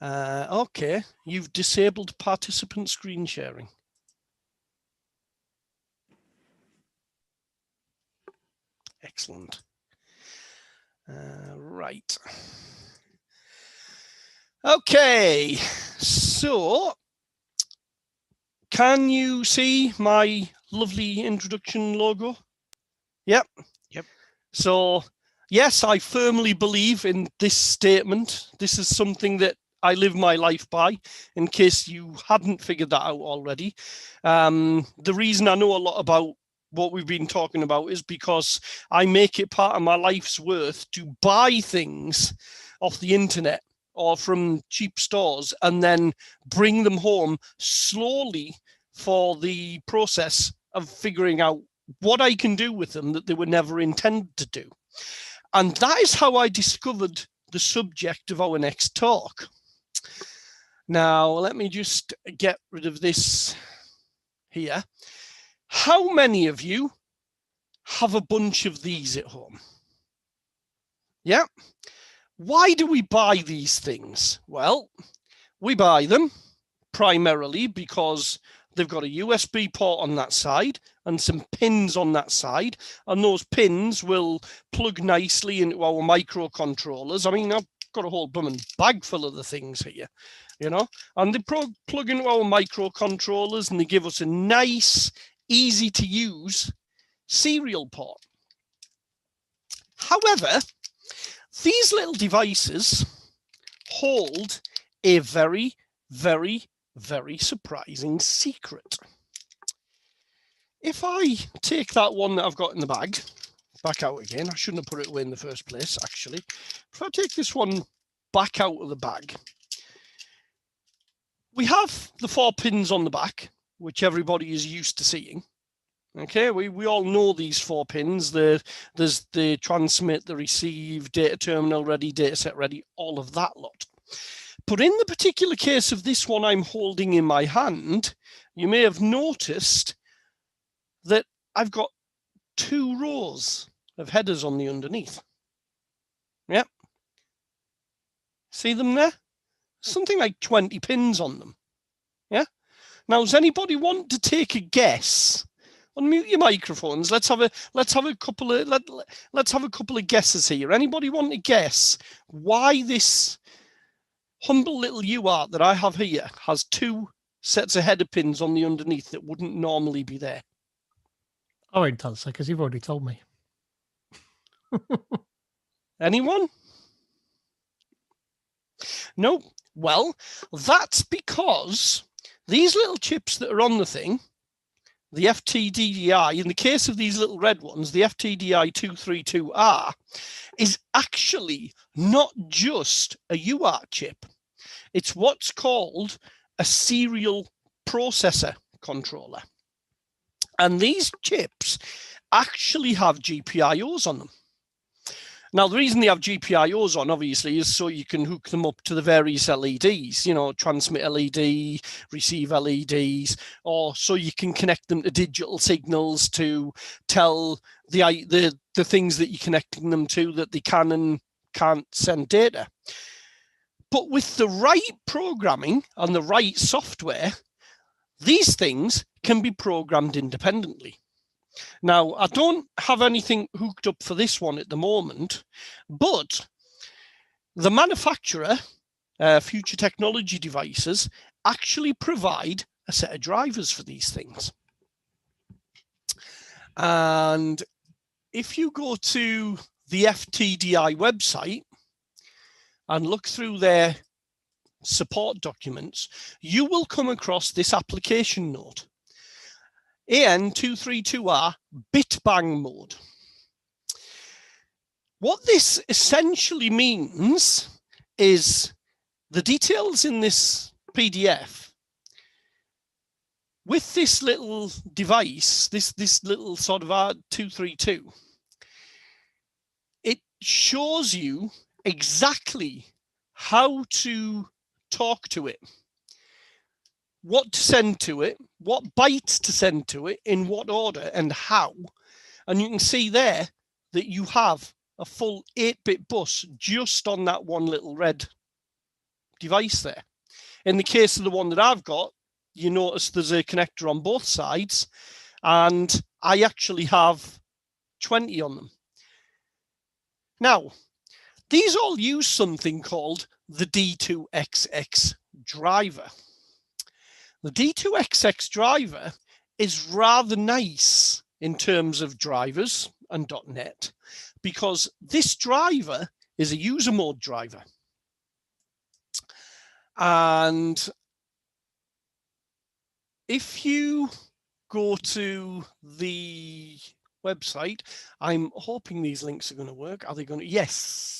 Okay, you've disabled participant screen sharing. Excellent. Right. Okay, so can you see my lovely introduction logo? Yep. Yep. So, yes, I firmly believe in this statement. This is something that I live my life by, in case you hadn't figured that out already. The reason I know a lot about what we've been talking about is because I make it part of my life's worth to buy things off the internet or from cheap stores and then bring them home slowly for the process of figuring out what I can do with them that they were never intended to do. And that is how I discovered the subject of our next talk. Now, let me just get rid of this here. How many of you have a bunch of these at home? Yeah. Why do we buy these things? Well, we buy them primarily because they've got a USB port on that side and some pins on that side, and those pins will plug nicely into our microcontrollers. I mean, I've got a whole blooming bag full of the things here. you know, and they plug into our microcontrollers and they give us a nice, easy to use serial port. However, these little devices hold a very, very, very surprising secret. If I take that one that I've got in the bag back out again, I shouldn't have put it away in the first place, actually. If I take this one back out of the bag, we have the 4 pins on the back, which everybody is used to seeing. Okay, we all know these 4 pins. There's the transmit, the receive, data terminal ready, data set ready, all of that lot. But in the particular case of this one I'm holding in my hand, you may have noticed that I've got 2 rows of headers on the underneath. Yep. See them there? Something like 20 pins on them. Yeah. Now, does anybody want to take a guess? Unmute your microphones. Let's have a couple of guesses here. Anybody want to guess why this humble little UART that I have here has 2 sets of header pins on the underneath that wouldn't normally be there? I won't answer because you've already told me. Anyone? No. Well, that's because these little chips that are on the thing, the FTDI, in the case of these little red ones, the FTDI232R, is actually not just a UART chip. It's what's called a serial processor controller. And these chips actually have GPIOs on them. Now, the reason they have GPIOs on, obviously, is so you can hook them up to the various LEDs, you know, transmit LED, receive LEDs, or so you can connect them to digital signals to tell the things that you're connecting them to that they can and can't send data. But with the right programming and the right software, these things can be programmed independently. Now, I don't have anything hooked up for this one at the moment, but the manufacturer, Future Technology Devices, actually provide a set of drivers for these things. And if you go to the FTDI website and look through their support documents, you will come across this application note. AN232R bitbang mode. What this essentially means is the details in this PDF. With this little device, this little sort of R232, it shows you exactly how to talk to it, what to send to it, what bytes to send to it, in what order and how. And you can see there that you have a full 8-bit bus just on that one little red device there. In the case of the one that I've got, you notice there's a connector on both sides, and I actually have 20 on them. Now, these all use something called the D2XX driver. The D2XX driver is rather nice in terms of drivers and .NET because this driver is a user mode driver. And if you go to the website, I'm hoping these links are going to work. Are they going to? Yes.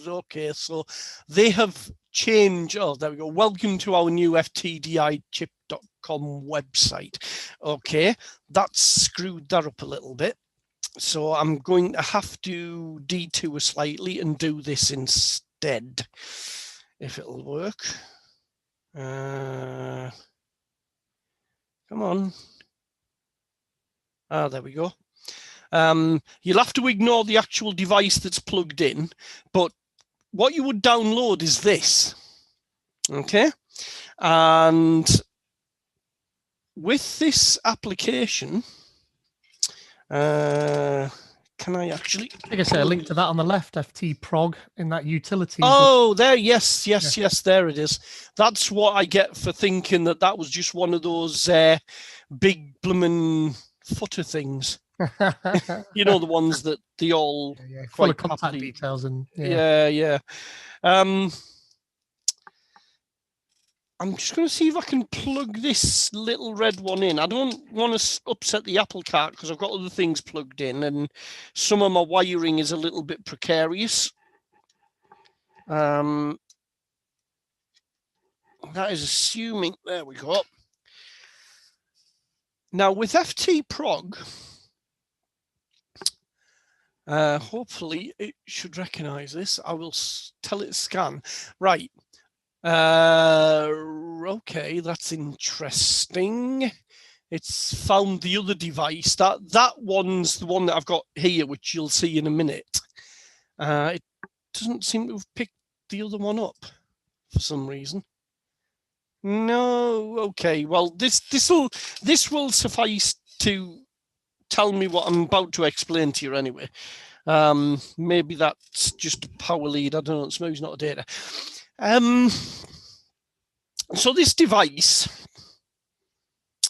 Okay, so they have changed. Oh, there we go. Welcome to our new ftdichip.com website. Okay, that's screwed that up a little bit. So I'm going to have to detour slightly and do this instead, if it'll work. Come on. Ah, there we go. You'll have to ignore the actual device that's plugged in, but what you would download is this, okay? And with this application, can I actually? I think I say a link to that on the left, FT Prog in that utility. Oh, there, yes, there it is. That's what I get for thinking that was just one of those big bloomin' footer things. You know, the ones that they all full of quite contact happily. details and Yeah. I'm just going to see if I can plug this little red one in. I don't want to upset the apple cart because I've got other things plugged in and some of my wiring is a little bit precarious. That is assuming, there we go. Now with FT Prog, hopefully it should recognize this. I will tell it to scan. Right. Okay, that's interesting. It's found the other device. That one's the one that I've got here, which you'll see in a minute. It doesn't seem to have picked the other one up for some reason. No, okay. Well, this will suffice to tell me what I'm about to explain to you anyway. Maybe that's just a power lead. I don't know. It's maybe not a data. So this device,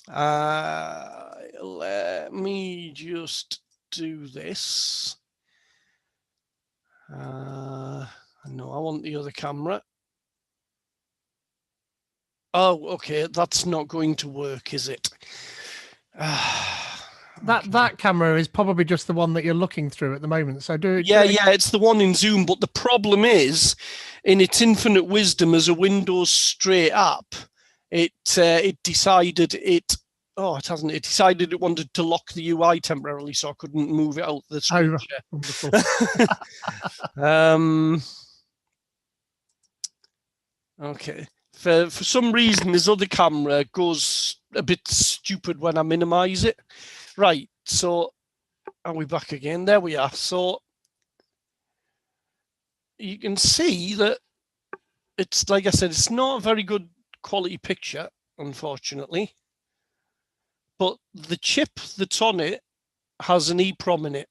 let me just do this. No, I want the other camera. Oh, okay, that's not going to work, is it? That camera is probably just the one that you're looking through at the moment. So yeah, it's the one in Zoom. But the problem is, in its infinite wisdom as a Windows straight app, it decided it. Oh, it hasn't. It decided it wanted to lock the UI temporarily, so I couldn't move it out the screen share. Okay. For some reason, this other camera goes a bit stupid when I minimize it. Right, so are we back again? There we are. So you can see that it's, like I said, it's not a very good quality picture, unfortunately. But the chip that's on it has an EEPROM in it.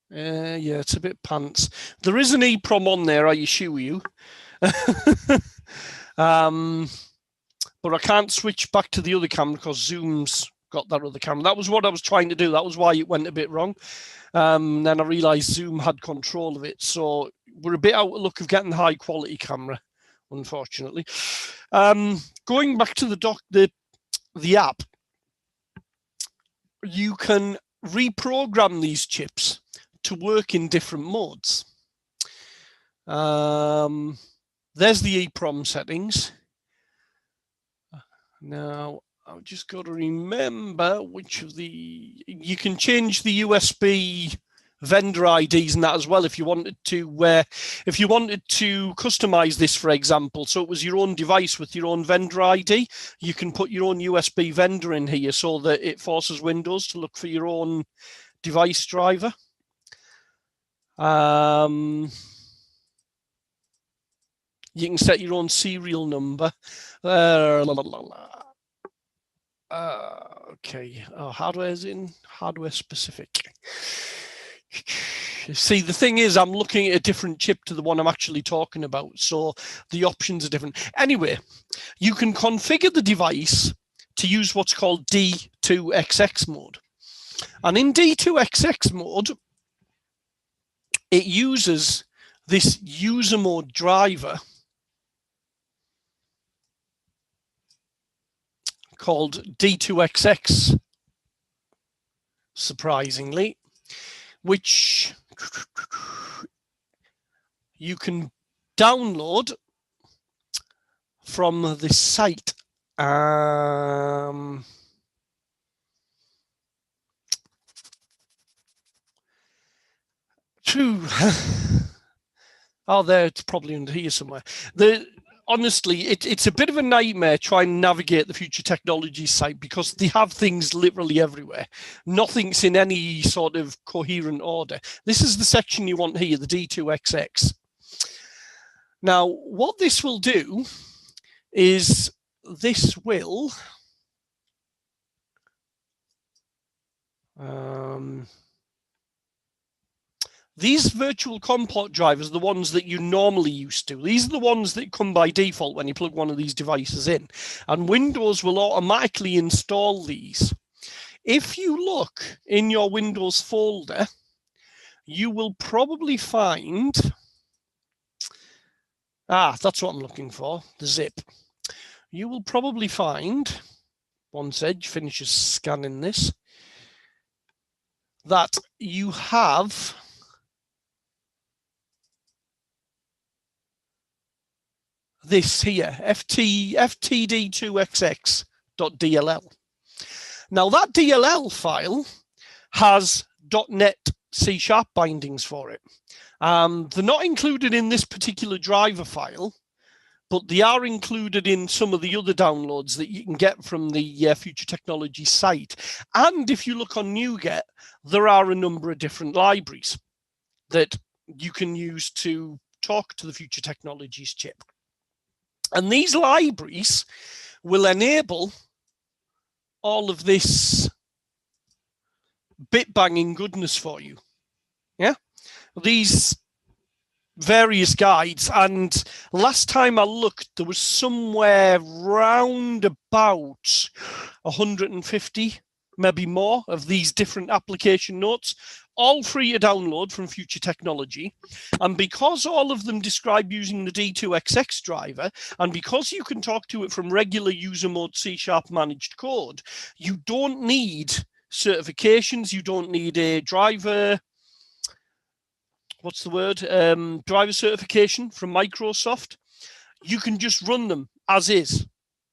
Yeah, it's a bit pants. There is an EEPROM on there, I assure you. But I can't switch back to the other camera because Zoom's got that other camera. That was what I was trying to do. That was why it went a bit wrong. Then I realized Zoom had control of it. So we're a bit out of luck of getting the high quality camera, unfortunately. Going back to the app, you can reprogram these chips to work in different modes. There's the EEPROM settings. Now, I've just got to remember which of the... You can change the USB vendor IDs and that as well if you wanted to customize this, for example. So it was your own device with your own vendor ID. You can put your own USB vendor in here so that it forces Windows to look for your own device driver. You can set your own serial number. Okay. Oh, hardware is in hardware specific. See, the thing is, I'm looking at a different chip to the one I'm actually talking about, so the options are different. Anyway, you can configure the device to use what's called D2XX mode. And in D2XX mode, it uses this user mode driver called D2XX, surprisingly, which you can download from this site. Oh, there, it's probably under here somewhere. Honestly, it's a bit of a nightmare trying to navigate the Future Technologies site because they have things literally everywhere. Nothing's in any sort of coherent order. This is the section you want here, the D2XX. Now, what this will do is this will... These virtual COM port drivers are the ones that you normally used to. These are the ones that come by default when you plug one of these devices in. And Windows will automatically install these. If you look in your Windows folder, you will probably find... that's what I'm looking for, the zip. You will probably find, once Edge finishes scanning this, that you have this here, ftd2xx.dll. Now that DLL file has .NET C# bindings for it. They're not included in this particular driver file, but they are included in some of the other downloads that you can get from the Future Technology site. And if you look on NuGet, there are a number of different libraries that you can use to talk to the Future Technologies chip. And these libraries will enable all of this bit banging goodness for you. Yeah, these various guides, and last time I looked, there was somewhere round about 150, maybe more, of these different application notes, all free to download from Future Technology. And because all of them describe using the D2XX driver, and because you can talk to it from regular user mode C# managed code, you don't need certifications, you don't need a driver, what's the word, driver certification from Microsoft. You can just run them as is.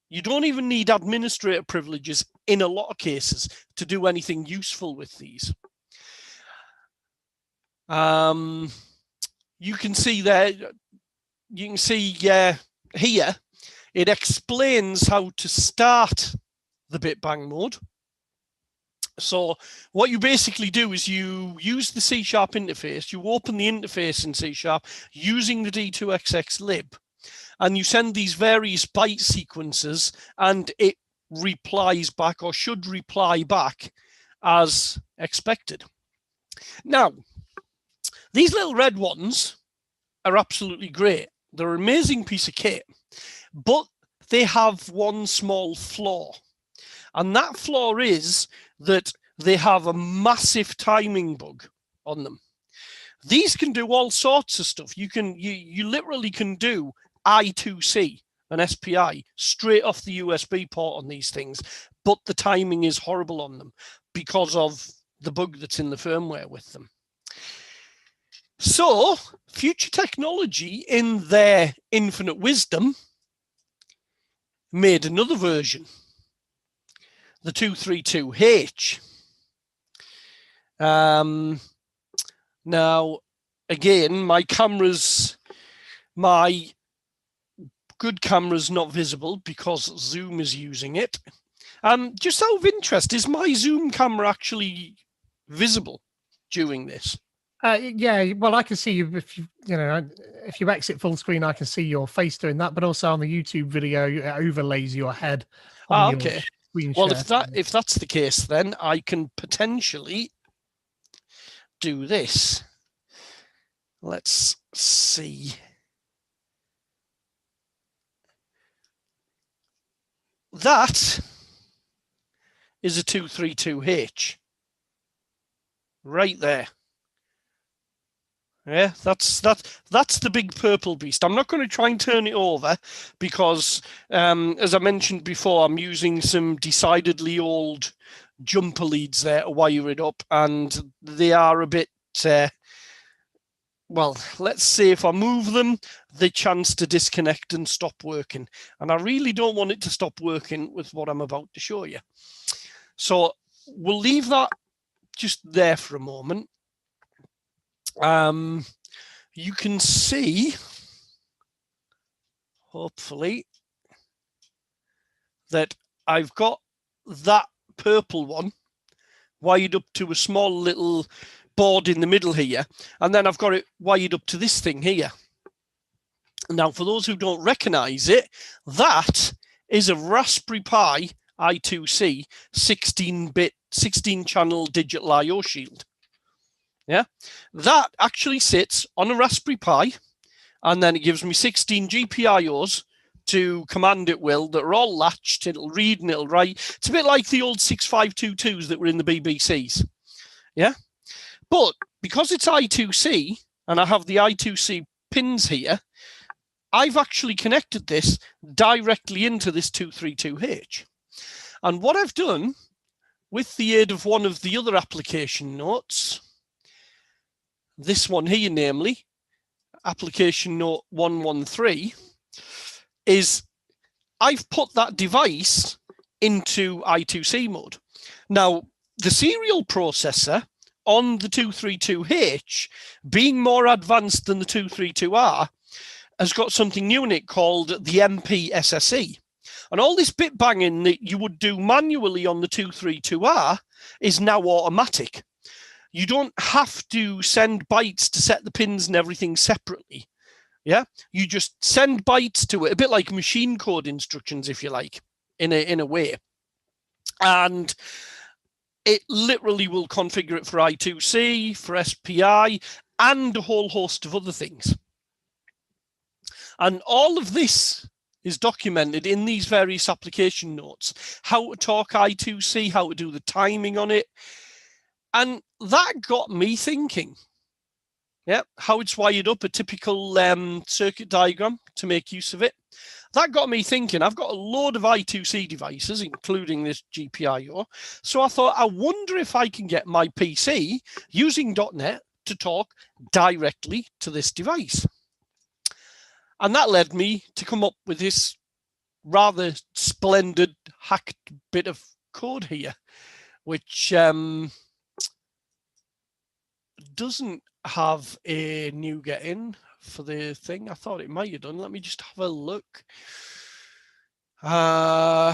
You don't even need administrator privileges in a lot of cases to do anything useful with these. You can see there, you can see here, it explains how to start the bitbang mode. So what you basically do is you use the C# interface, you open the interface in C# using the D2XX lib, and you send these various byte sequences, and it replies back, or should reply back, as expected. Now, these little red ones are absolutely great. They're an amazing piece of kit, but they have one small flaw. And that flaw is that they have a massive timing bug on them. These can do all sorts of stuff. You literally can do I2C and SPI straight off the USB port on these things, but the timing is horrible on them because of the bug that's in the firmware with them. So Future Technology, in their infinite wisdom, made another version, the 232H. Now, again, my good camera's not visible because Zoom is using it. Just out of interest, is my Zoom camera actually visible during this? Yeah, well, I can see you if you exit full screen, I can see your face doing that. But also on the YouTube video, it overlays your head. Okay. Well, if that's the case, then I can potentially do this. Let's see. That is a 232H right there. Yeah, that's the big purple beast. I'm not going to try and turn it over because, as I mentioned before, I'm using some decidedly old jumper leads there to wire it up, and they are a bit, well, let's say if I move them, the chance to disconnect and stop working. And I really don't want it to stop working with what I'm about to show you. So we'll leave that just there for a moment. You can see, hopefully, that I've got that purple one wired up to a small little board in the middle here, and then I've got it wired up to this thing here. Now, for those who don't recognize it, that is a Raspberry Pi I2C 16-bit 16-channel digital I/O shield. Yeah, that actually sits on a Raspberry Pi, and then it gives me 16 GPIOs to command at will that are all latched. It'll read and it'll write. It's a bit like the old 6522s that were in the BBCs. Yeah, but because it's I2C and I have the I2C pins here, I've actually connected this directly into this 232H. And what I've done, with the aid of one of the other application notes, this one here, namely, application note 113, is I've put that device into I2C mode. Now, the serial processor on the 232H, being more advanced than the 232R, has got something new in it called the MPSSE. And all this bit banging that you would do manually on the 232R is now automatic. You don't have to send bytes to set the pins and everything separately. Yeah, you just send bytes to it, a bit like machine code instructions, if you like, in a way. And it literally will configure it for I2C, for SPI, and a whole host of other things. And all of this is documented in these various application notes. How to talk I2C, how to do the timing on it. And that got me thinking. Yeah, how it's wired up, a typical circuit diagram to make use of it. That got me thinking. I've got a load of I2C devices, including this GPIO. So I thought, I wonder if I can get my PC using .NET to talk directly to this device. And that led me to come up with this rather splendid hacked bit of code here, which doesn't have a NuGet in for the thing. I thought it might have done. Let me just have a look. No,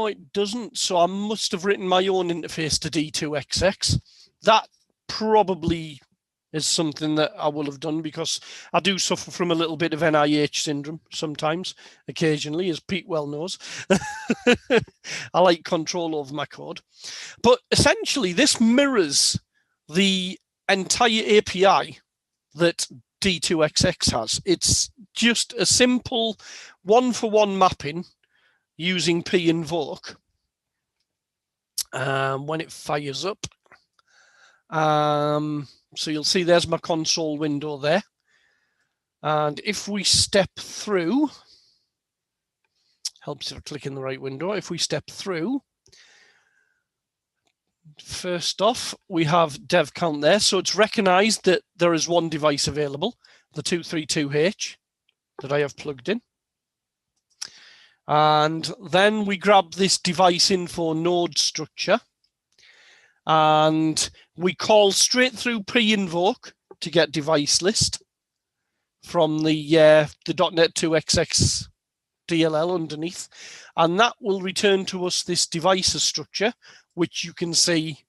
it doesn't. So I must have written my own interface to D2XX. That probably is something that I will have done, because I do suffer from a little bit of NIH syndrome sometimes, occasionally, as Pete well knows. I like control over my code. But essentially, this mirrors the entire API that D2XX has. It's just a simple one-for-one mapping using pinvoke. When it fires up, so you'll see there's my console window there. And if we step through, helps if I click in the right window. If we step through, first off, we have dev count there. So it's recognized that there is one device available, the 232H that I have plugged in. And then we grab this device info node structure, and we call straight through pre-invoke to get device list from the .NET 2XX DLL underneath. And that will return to us this devices structure, which you can see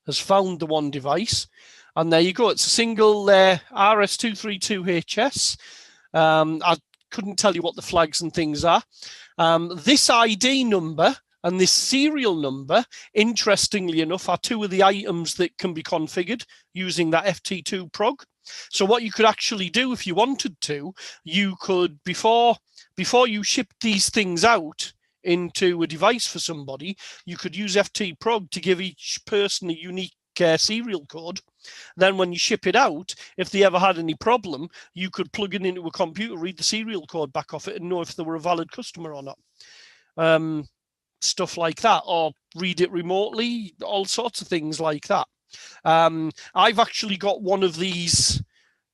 has found the one device. And there you go. It's a single RS232HS. I couldn't tell you what the flags and things are. This ID number and this serial number, interestingly enough, are two of the items that can be configured using that FT2 prog. So what you could actually do if you wanted to, you could, before you ship these things out into a device for somebody, you could use FT prog to give each person a unique serial code. Then when you ship it out, if they ever had any problem, you could plug it into a computer, read the serial code back off it, and know if they were a valid customer or not. Stuff like that, or read it remotely, all sorts of things like that. I've actually got one of these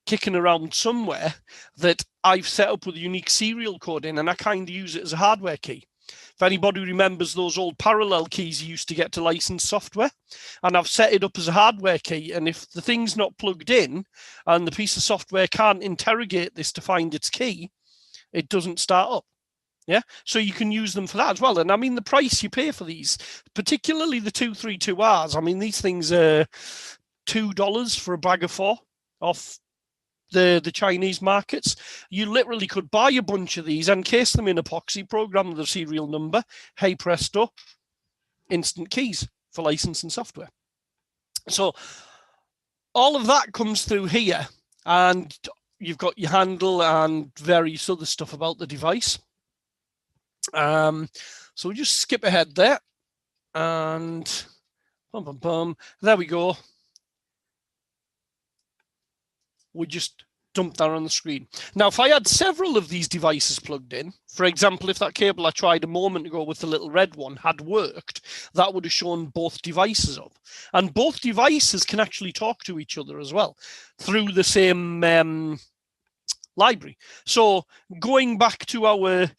kicking around somewhere that I've set up with a unique serial code in, and I kind of use it as a hardware key. If anybody remembers those old parallel keys you used to get to license software, and I've set it up as a hardware key, and if the thing's not plugged in and the piece of software can't interrogate this to find its key, it doesn't start up. Yeah, so you can use them for that as well. And I mean, the price you pay for these, particularly the 232Rs, I mean, these things are $2 for a bag of 4 off the Chinese markets. You literally could buy a bunch of these, encase them in epoxy, program the serial number, hey presto, instant keys for licensing software. So all of that comes through here, and you've got your handle and various other stuff about the device. So we'll just skip ahead there, and there we go. We just dump that on the screen. Now, if I had several of these devices plugged in, for example, if that cable I tried a moment ago with the little red one had worked, that would have shown both devices up. And both devices can actually talk to each other as well through the same library. So going back to our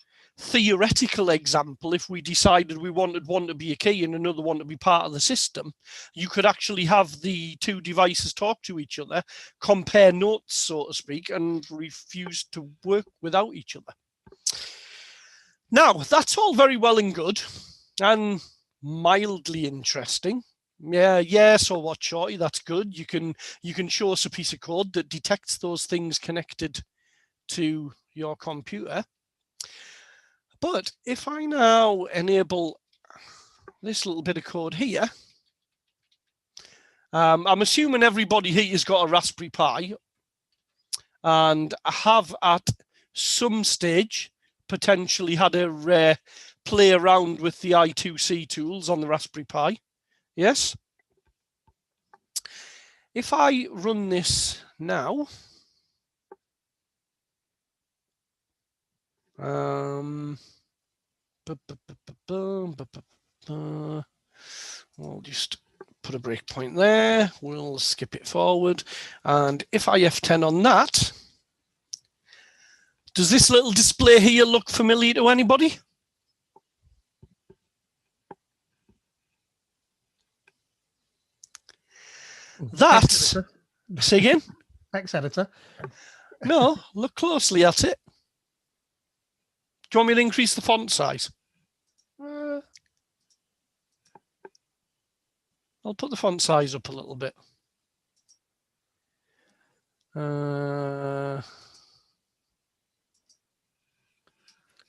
theoretical example, if we decided we wanted one to be a key and another one to be part of the system, you could actually have the two devices talk to each other, compare notes, so to speak, and refuse to work without each other. Now, that's all very well and good and mildly interesting. Yeah, so what, Shorty? That's good. You can show us a piece of code that detects those things connected to your computer. But if I now enable this little bit of code here, I'm assuming everybody here has got a Raspberry Pi, and I have at some stage potentially had a play around with the I2C tools on the Raspberry Pi. Yes? If I run this now, we'll just put a breakpoint there. We'll skip it forward. And if I F10 on that, does this little display here look familiar to anybody? That's, say again? Text editor. No, look closely at it. Do you want me to increase the font size? I'll put the font size up a little bit.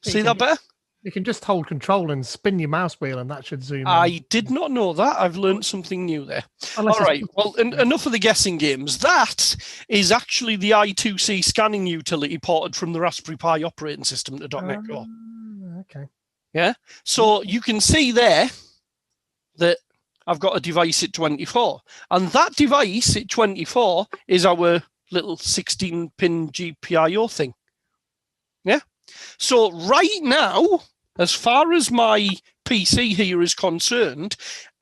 See that better? You can just hold control and spin your mouse wheel and that should zoom in. I did not know that. I've learned something new there. Unless all right, well, enough of the guessing games. That is actually the I2C scanning utility ported from the Raspberry Pi operating system to .NET Core. Okay. Yeah, so you can see there that I've got a device at 24. And that device at 24 is our little 16-pin GPIO thing. Yeah? So right now, as far as my PC here is concerned,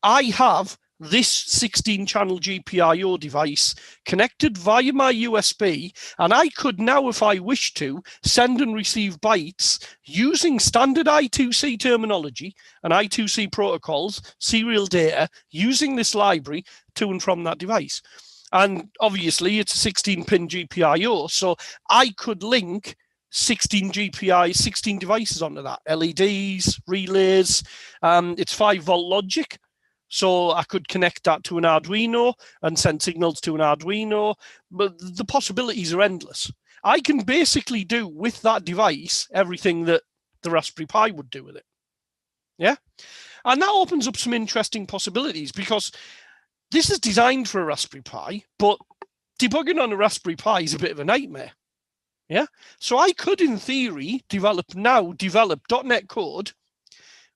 I have this 16-channel GPIO device connected via my USB, and I could now, if I wish to, send and receive bytes using standard I2C terminology and I2C protocols, serial data, using this library to and from that device. And obviously, it's a 16-pin GPIO, so I could link 16 devices onto that, LEDs, relays. It's 5-volt logic. So I could connect that to an Arduino and send signals to an Arduino, but the possibilities are endless. I can basically do with that device everything that the Raspberry Pi would do with it. Yeah? And that opens up some interesting possibilities because this is designed for a Raspberry Pi, but debugging on a Raspberry Pi is a bit of a nightmare. Yeah? So I could, in theory, develop .NET code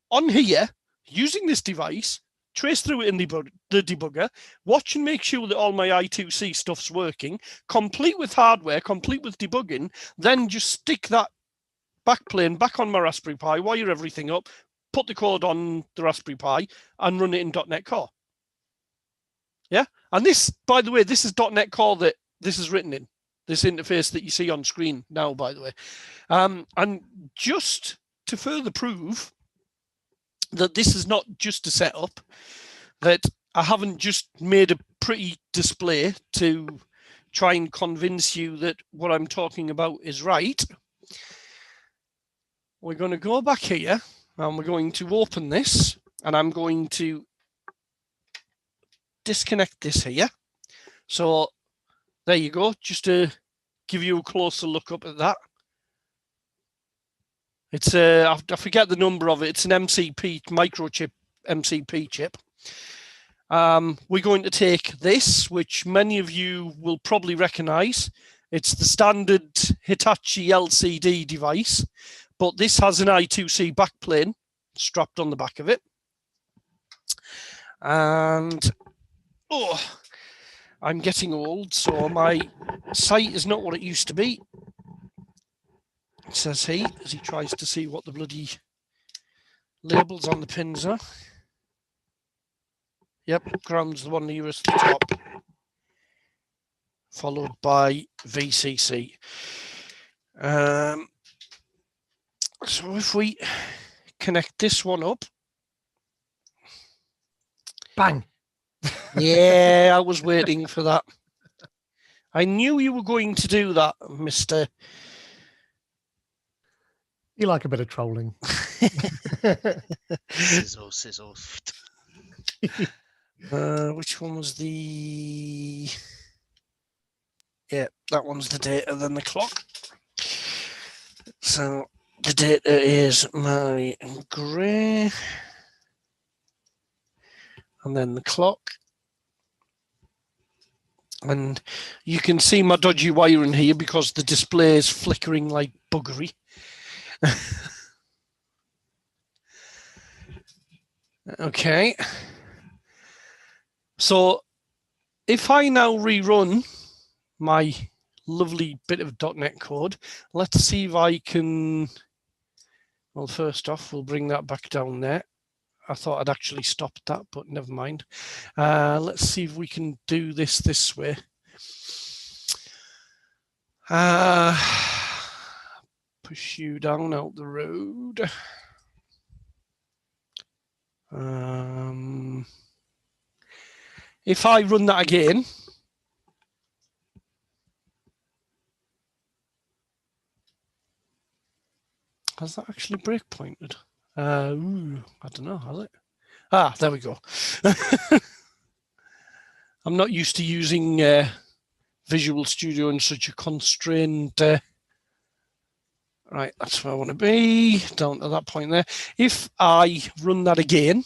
on here using this device, trace through it in the debugger, watch and make sure that all my I2C stuff's working, complete with hardware, complete with debugging, then just stick that backplane back on my Raspberry Pi, wire everything up, put the code on the Raspberry Pi, and run it in .NET Core. Yeah? And this, by the way, this is .NET Core that this is written in, this interface that you see on screen now, by the way. And just to further prove that this is not just a setup, that I haven't just made a pretty display to try and convince you that what I'm talking about is right, we're going to go back here and we're going to open this, and I'm going to disconnect this here. So there you go, just to give you a closer look up at that. It's I forget the number of it. It's an MCP microchip MCP chip. We're going to take this, which many of you will probably recognize. It's the standard Hitachi LCD device, but this has an I2C backplane strapped on the back of it. And I'm getting old, so my sight is not what it used to be, says he, as he tries to see what the bloody labels on the pins are. Yep, ground's the one nearest the top, followed by VCC. So if we connect this one up. Bang. Yeah, I was waiting for that. I knew you were going to do that, Mr. You like a bit of trolling. Sizzle, sizzle. Which one was the... Yeah, that one's the data, then the clock. So the data is my grey. And then the clock. And you can see my dodgy wiring here because the display is flickering like buggery. Okay. So if I now rerun my lovely bit of .NET code, let's see if I can... Well, first off, we'll bring that back down there. I thought I'd actually stopped that, but never mind. Let's see if we can do this way. Push you down out the road. If I run that again, has that actually breakpointed? I don't know, has it? Ah, there we go. I'm not used to using Visual Studio in such a constrained... Right, that's where I want to be, down to that point there. If I run that again,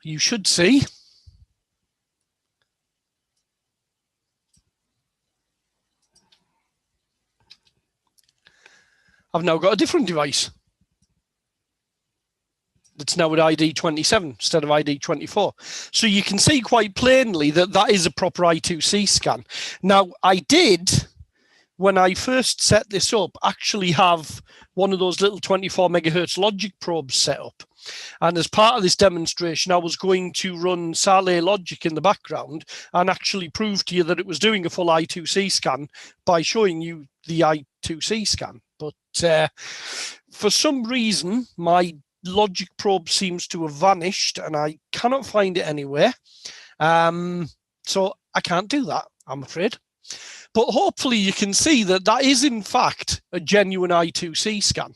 you should see I've now got a different device. It's now with ID 27 instead of ID 24. So you can see quite plainly that that is a proper I2C scan. Now, I did, when I first set this up, actually have one of those little 24 megahertz logic probes set up. And as part of this demonstration, I was going to run Sale logic in the background and actually prove to you that it was doing a full I2C scan by showing you the I2C scan. But for some reason, my logic probe seems to have vanished and I cannot find it anywhere. So I can't do that, I'm afraid. But hopefully you can see that that is in fact a genuine I2C scan.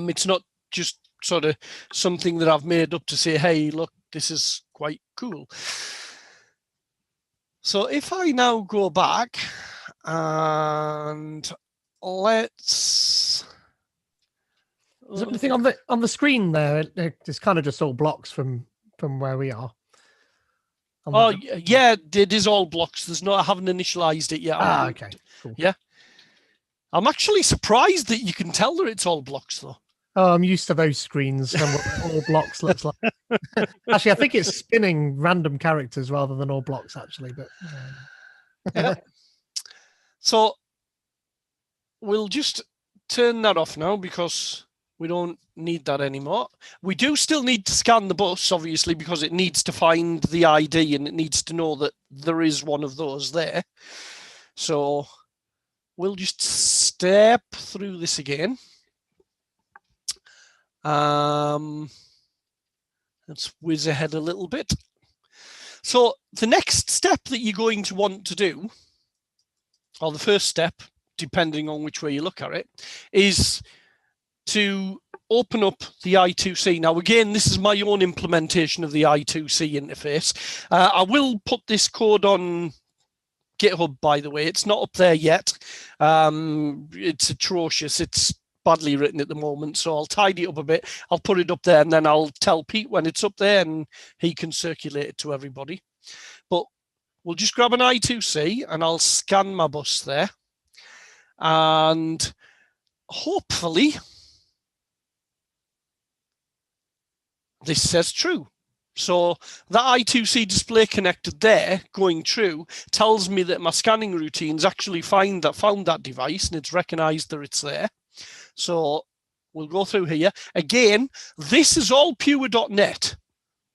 It's not just sort of something that I've made up to say, hey, look, this is quite cool. So if I now go back and let's... Is there anything on the screen there? It's kind of just all blocks from where we are. Oh yeah, it is all blocks. There's no, I haven't initialized it yet. Okay, cool. Yeah, I'm actually surprised that you can tell that it's all blocks though. Oh, I'm used to those screens and what all blocks looks like. Actually, I think it's spinning random characters rather than all blocks. Actually, but yeah. So we'll just turn that off now because we don't need that anymore. We do still need to scan the bus, obviously, because it needs to find the ID and it needs to know that there is one of those there. So we'll just step through this again. Let's whiz ahead a little bit. So the next step that you're going to want to do, or the first step, depending on which way you look at it, is to open up the I2C. Now, again, this is my own implementation of the I2C interface. I will put this code on GitHub, by the way. It's not up there yet. It's atrocious. It's badly written at the moment, so I'll tidy it up a bit. I'll put it up there, and then I'll tell Pete when it's up there, and he can circulate it to everybody. But we'll just grab an I2C, and I'll scan my bus there. And hopefully this says true. So that I2C display connected there going through tells me that my scanning routines actually found that device, and it's recognized that it's there. So we'll go through here. Again, this is all pure .NET.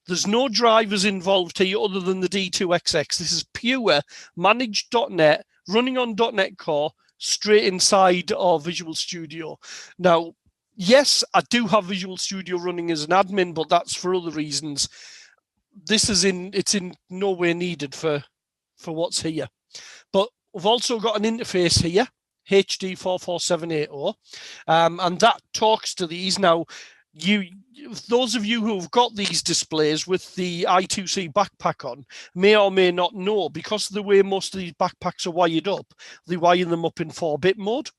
There's no drivers involved here other than the D2XX. This is pure managed .NET running on .NET Core straight inside of Visual Studio. Now, yes, I do have Visual Studio running as an admin, but that's for other reasons. It's in no way needed for what's here. But we've also got an interface here, HD44780, and that talks to these. Now, those of you who have got these displays with the I2C backpack on may or may not know, because of the way most of these backpacks are wired up, they wire them up in 4-bit mode.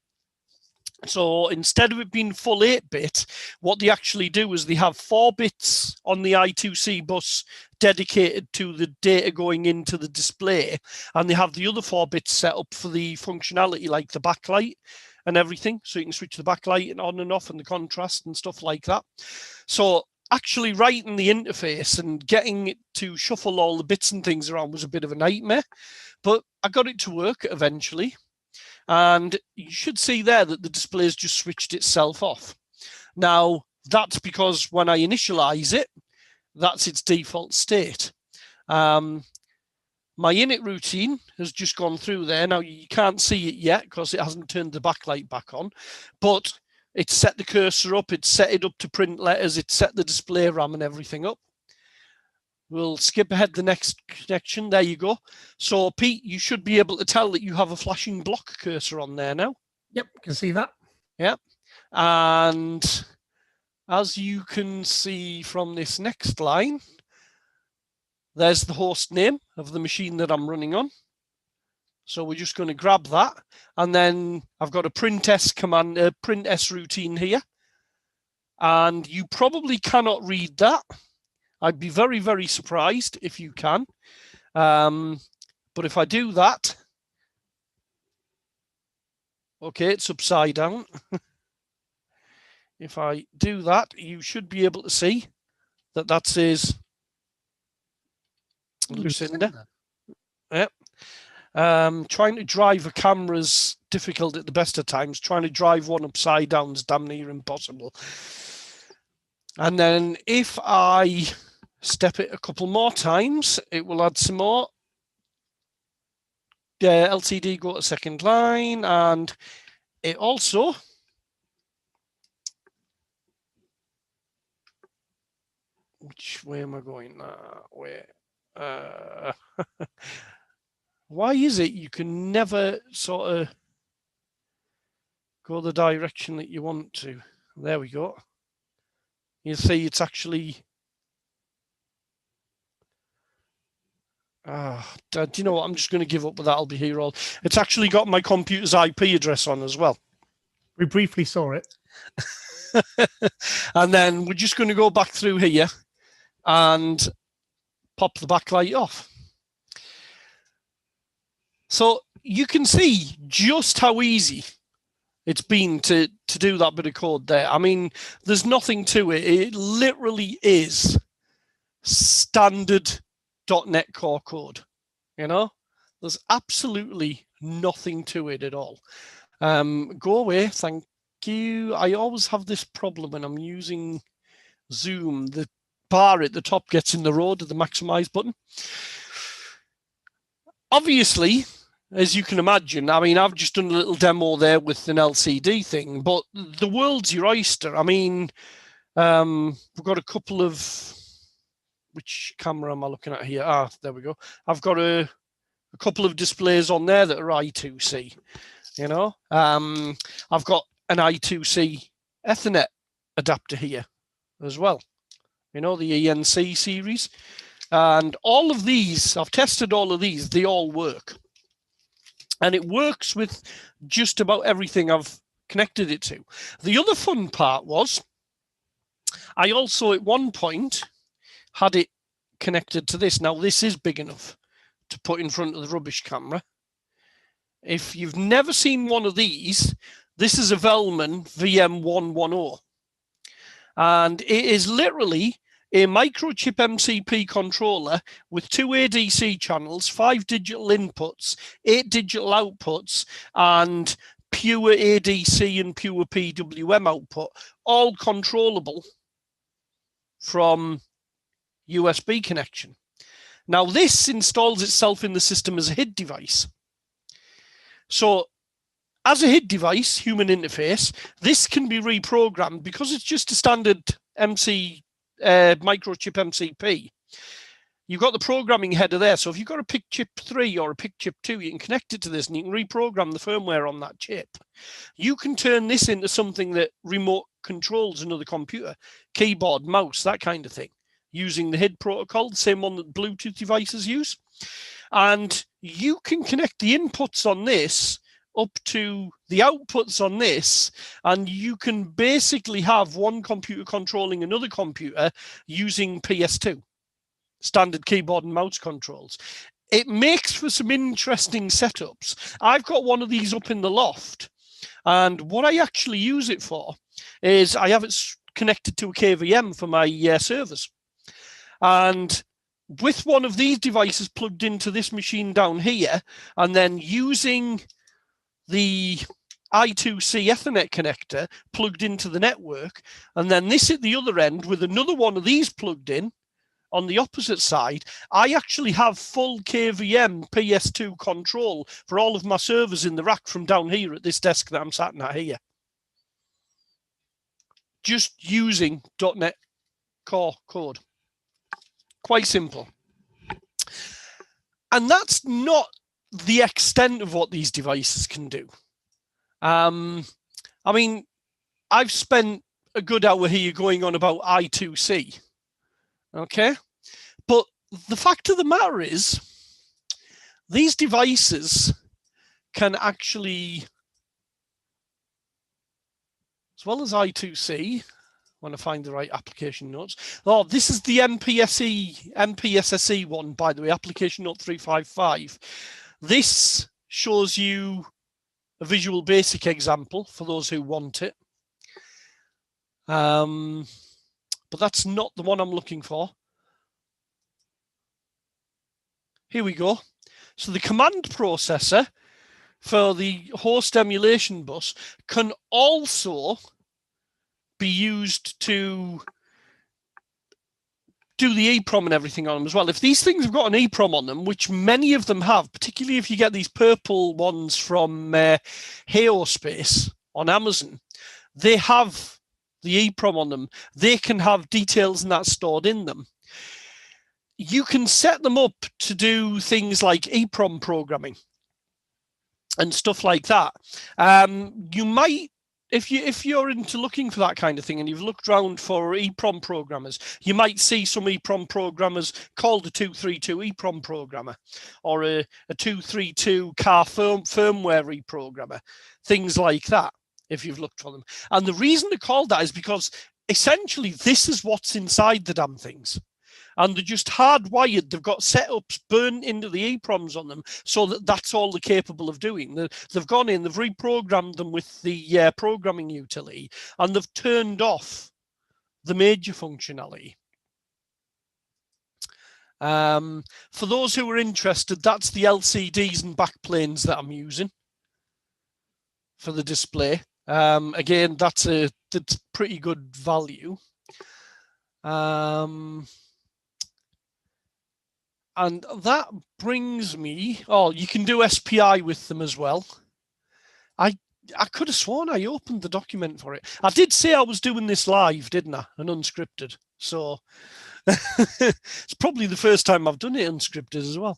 So instead of it being full 8-bit, what they actually do is they have 4 bits on the I2C bus dedicated to the data going into the display, and they have the other 4 bits set up for the functionality like the backlight and everything. So you can switch the backlight on and off and the contrast and stuff like that. So actually writing the interface and getting it to shuffle all the bits and things around was a bit of a nightmare, but I got it to work eventually. And you should see there that the display's just switched itself off. Now, that's because when I initialize it, that's its default state. My init routine has just gone through there. Now, you can't see it yet because it hasn't turned the backlight back on, but it's set the cursor up, it's set it up to print letters, it's set the display RAM and everything up. We'll skip ahead the next connection. There you go. So, Pete, you should be able to tell that you have a flashing block cursor on there now. Yep, can see that. Yep. And as you can see from this next line, there's the host name of the machine that I'm running on. So we're just going to grab that. And then I've got a print S command, a print S routine here. And you probably cannot read that. I'd be very, very surprised if you can. But if I do that, okay, it's upside down. If I do that, you should be able to see that that says Lucinda. Yep. Trying to drive a camera's difficult at the best of times. Trying to drive one upside down is damn near impossible. And then if I step it a couple more times, it will add some more. LCD, go to second line, and it also which way am I going now? Where? Why is it you can never sort of go the direction that you want to? There we go. You see, it's actually. Do you know what? I'm just going to give up with that. I'll be here all. It's actually got my computer's IP address on as well. We briefly saw it. And then we're just going to go back through here and pop the backlight off. So you can see just how easy it's been to do that bit of code there. I mean, there's nothing to it. It literally is standard .NET Core code. You know, there's absolutely nothing to it at all. Go away, thank you. I always have this problem when I'm using Zoom. The bar at the top gets in the road of the maximize button. Obviously, as you can imagine, I mean, I've just done a little demo there with an LCD thing, but the world's your oyster. I mean, we've got a couple of, which camera am I looking at here? Ah, there we go. I've got a couple of displays on there that are I2C, you know. I've got an I2C Ethernet adapter here as well, you know, the ENC series. And all of these, I've tested all of these, they all work. And it works with just about everything I've connected it to. The other fun part was I also at one point had it connected to this. Now this is big enough to put in front of the rubbish camera. If you've never seen one of these, this is a Velman VM110. And it is literally a microchip MCP controller with 2 ADC channels, 5 digital inputs, 8 digital outputs, and pure ADC and pure PWM output, all controllable from USB connection. Now, this installs itself in the system as a HID device. So, as a HID device, human interface, this can be reprogrammed because it's just a standard microchip MCP. You've got the programming header there. So if you've got a PIC chip 3 or a PIC chip 2, you can connect it to this and you can reprogram the firmware on that chip. You can turn this into something that remote controls another computer, keyboard, mouse, that kind of thing, using the HID protocol, the same one that Bluetooth devices use. And you can connect the inputs on this up to the outputs on this, and you can basically have one computer controlling another computer using PS2, standard keyboard and mouse controls. It makes for some interesting setups. I've got one of these up in the loft, and what I actually use it for is I have it connected to a KVM for my servers. And with one of these devices plugged into this machine down here, and then using the I2C Ethernet connector plugged into the network, and then this at the other end with another one of these plugged in on the opposite side, I actually have full KVM PS2 control for all of my servers in the rack from down here at this desk that I'm sat at here. Just using .NET Core code. Quite simple. And that's not the extent of what these devices can do. I mean, I've spent a good hour here going on about I2C, okay? But the fact of the matter is, these devices can actually, as well as I2C, when I find the right application notes. Oh, this is the MPSSE one, by the way, application note 355. This shows you a Visual Basic example for those who want it. But that's not the one I'm looking for. Here we go. So the command processor for the host emulation bus can also be used to do the EEPROM and everything on them as well. If these things have got an EEPROM on them, which many of them have, particularly if you get these purple ones from Haospace on Amazon, they have the EEPROM on them. They can have details and that stored in them. You can set them up to do things like EEPROM programming and stuff like that. You might, if you're into looking for that kind of thing and you've looked around for EEPROM programmers, you might see some EEPROM programmers called a 232 EEPROM programmer or a 232 car firmware reprogrammer, things like that, if you've looked for them. And the reason they're called that is because essentially this is what's inside the damn things. And they're just hardwired. They've got setups burnt into the EEPROMs on them so that that's all they're capable of doing. They've gone in, they've reprogrammed them with the programming utility, and they've turned off the major functionality. For those who are interested, that's the LCDs and backplanes that I'm using for the display. Again, that's pretty good value. And that brings me, oh, you can do SPI with them as well. I could have sworn I opened the document for it. I did say I was doing this live, didn't I? And unscripted. So it's probably the first time I've done it unscripted as well.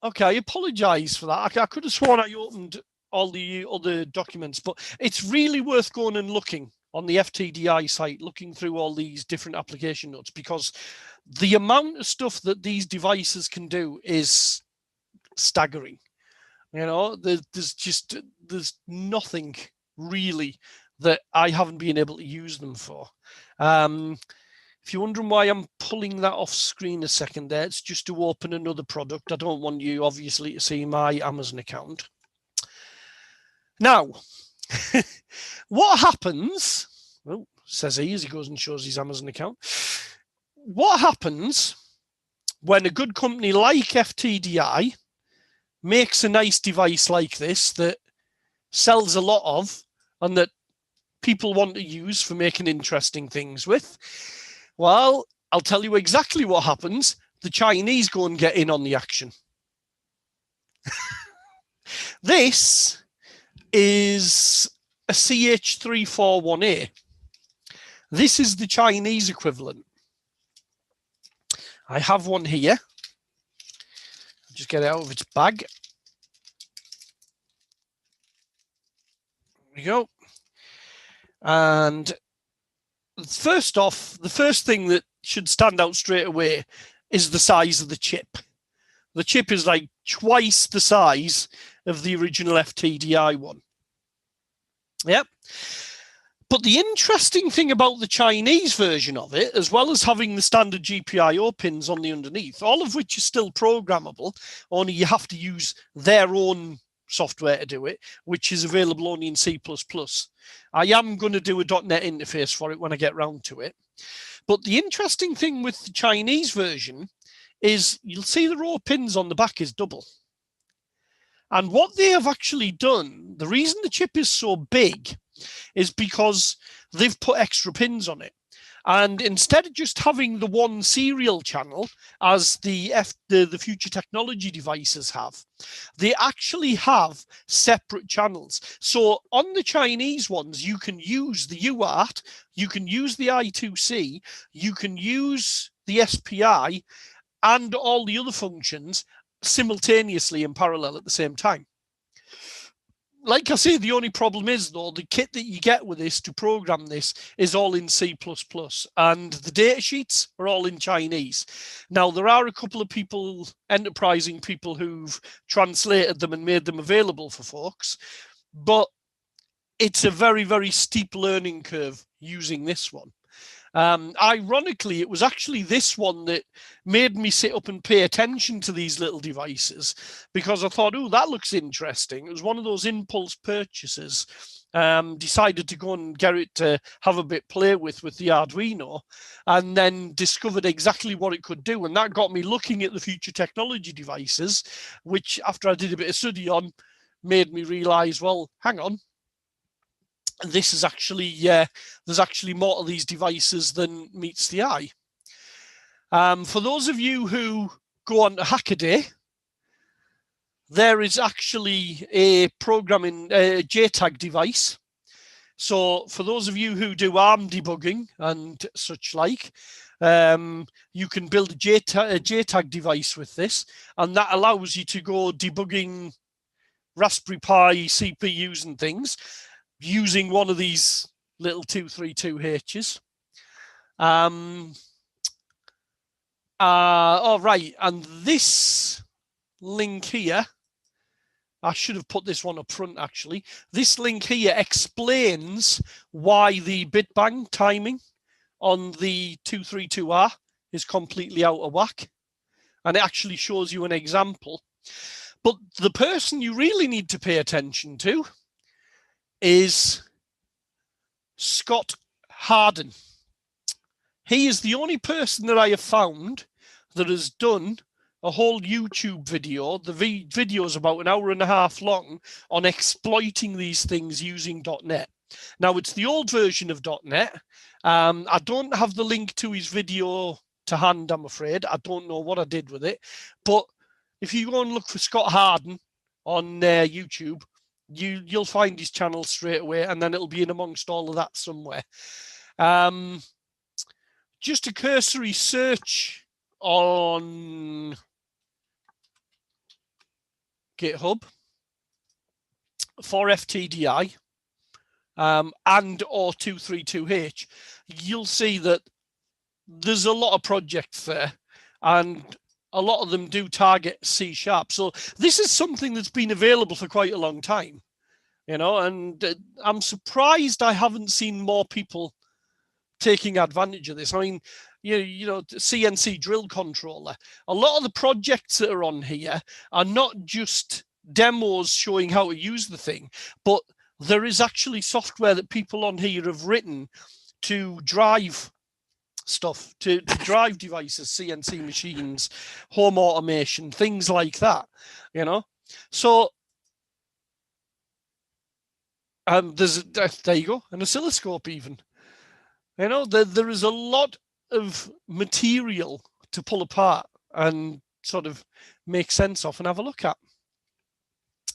Okay, I apologize for that. I could have sworn I opened all the other documents, but it's really worth going and looking on the FTDI site, looking through all these different application notes, because the amount of stuff that these devices can do is staggering. You know, there's nothing really that I haven't been able to use them for. If you're wondering why I'm pulling that off screen a second there, it's just to open another product. I don't want you obviously to see my Amazon account. Now, what happens? Well, says he as he goes and shows his Amazon account. What happens when a good company like FTDI makes a nice device like this that sells a lot of and that people want to use for making interesting things with? Well, I'll tell you exactly what happens. The Chinese go and get in on the action. This is a CH341A. This is the Chinese equivalent. I have one here. Just get it out of its bag. There we go. And first off, the first thing that should stand out straight away is the size of the chip. The chip is like twice the size of the original FTDI one. Yep. But the interesting thing about the Chinese version of it, as well as having the standard GPIO pins on the underneath, all of which is still programmable, only you have to use their own software to do it, which is available only in C++. I am going to do a .NET interface for it when I get round to it. But the interesting thing with the Chinese version is you'll see the row of pins on the back is double. And what they have actually done, the reason the chip is so big is because they've put extra pins on it. And instead of just having the one serial channel, as the future technology devices have, they actually have separate channels. So on the Chinese ones, you can use the UART, you can use the I2C, you can use the SPI, and all the other functions simultaneously in parallel at the same time. Like I say, the only problem is, though, the kit that you get with this to program this is all in C++, and the data sheets are all in Chinese. Now, there are a couple of people, enterprising people, who've translated them and made them available for folks, but it's a very, very steep learning curve using this one. Ironically, it was actually this one that made me sit up and pay attention to these little devices, because I thought, oh, that looks interesting. It was one of those impulse purchases. Decided to go and get it to have a bit play with the Arduino, and then discovered exactly what it could do. And that got me looking at the future technology devices, which after I did a bit of study on, made me realize, well, hang on. This is actually, there's actually more to these devices than meets the eye. For those of you who go on to Hackaday, there is actually a programming JTAG device. So for those of you who do ARM debugging and such like, you can build a JTAG device with this, and that allows you to go debugging Raspberry Pi CPUs and things using one of these little 232Hs. All right, and this link here, I should have put this one up front actually. This link here explains why the bit bang timing on the 232R is completely out of whack. And it actually shows you an example. But the person you really need to pay attention to is Scott Harden. He is the only person that I have found that has done a whole YouTube video. The video is about 1.5 hours long on exploiting these things using .NET. Now, it's the old version of .NET. I don't have the link to his video to hand, I'm afraid. I don't know what I did with it. But if you go and look for Scott Harden on YouTube, you'll find his channel straight away, and then it'll be in amongst all of that somewhere. Just a cursory search on GitHub for FTDI and or 232H, you'll see that there's a lot of projects there, and a lot of them do target C#. So this is something that's been available for quite a long time, and I'm surprised I haven't seen more people taking advantage of this. I mean, CNC drill controller. A lot of the projects that are on here are not just demos showing how to use the thing, but there is actually software that people on here have written to drive stuff, to drive devices, CNC machines, home automation, things like that, So there you go, an oscilloscope even. There is a lot of material to pull apart and sort of make sense of and have a look at.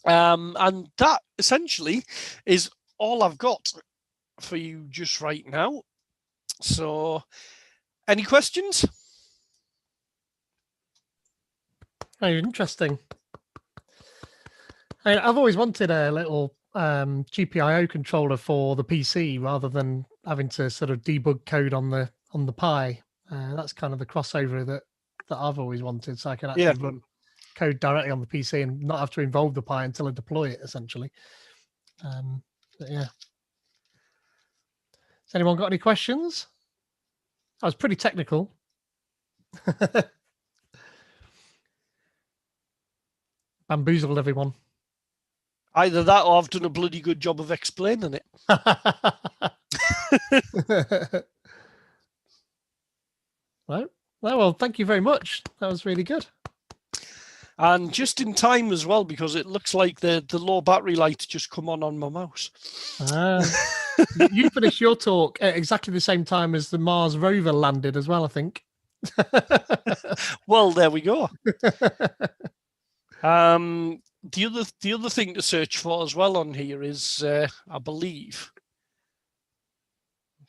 And that essentially is all I've got for you just right now. So, any questions? Very interesting. I've always wanted a little GPIO controller for the PC rather than having to sort of debug code on the Pi. That's kind of the crossover that I've always wanted, so I can actually run code directly on the PC and not have to involve the Pi until I deploy it, essentially. But yeah. Has anyone got any questions? I was pretty technical. Bamboozled everyone. Either that or I've done a bloody good job of explaining it. Right. Well, thank you very much. That was really good. And just in time as well, because it looks like the low battery light just come on my mouse. You finished your talk at exactly the same time as the Mars rover landed as well, I think. Well, there we go. The other thing to search for as well on here is, I believe,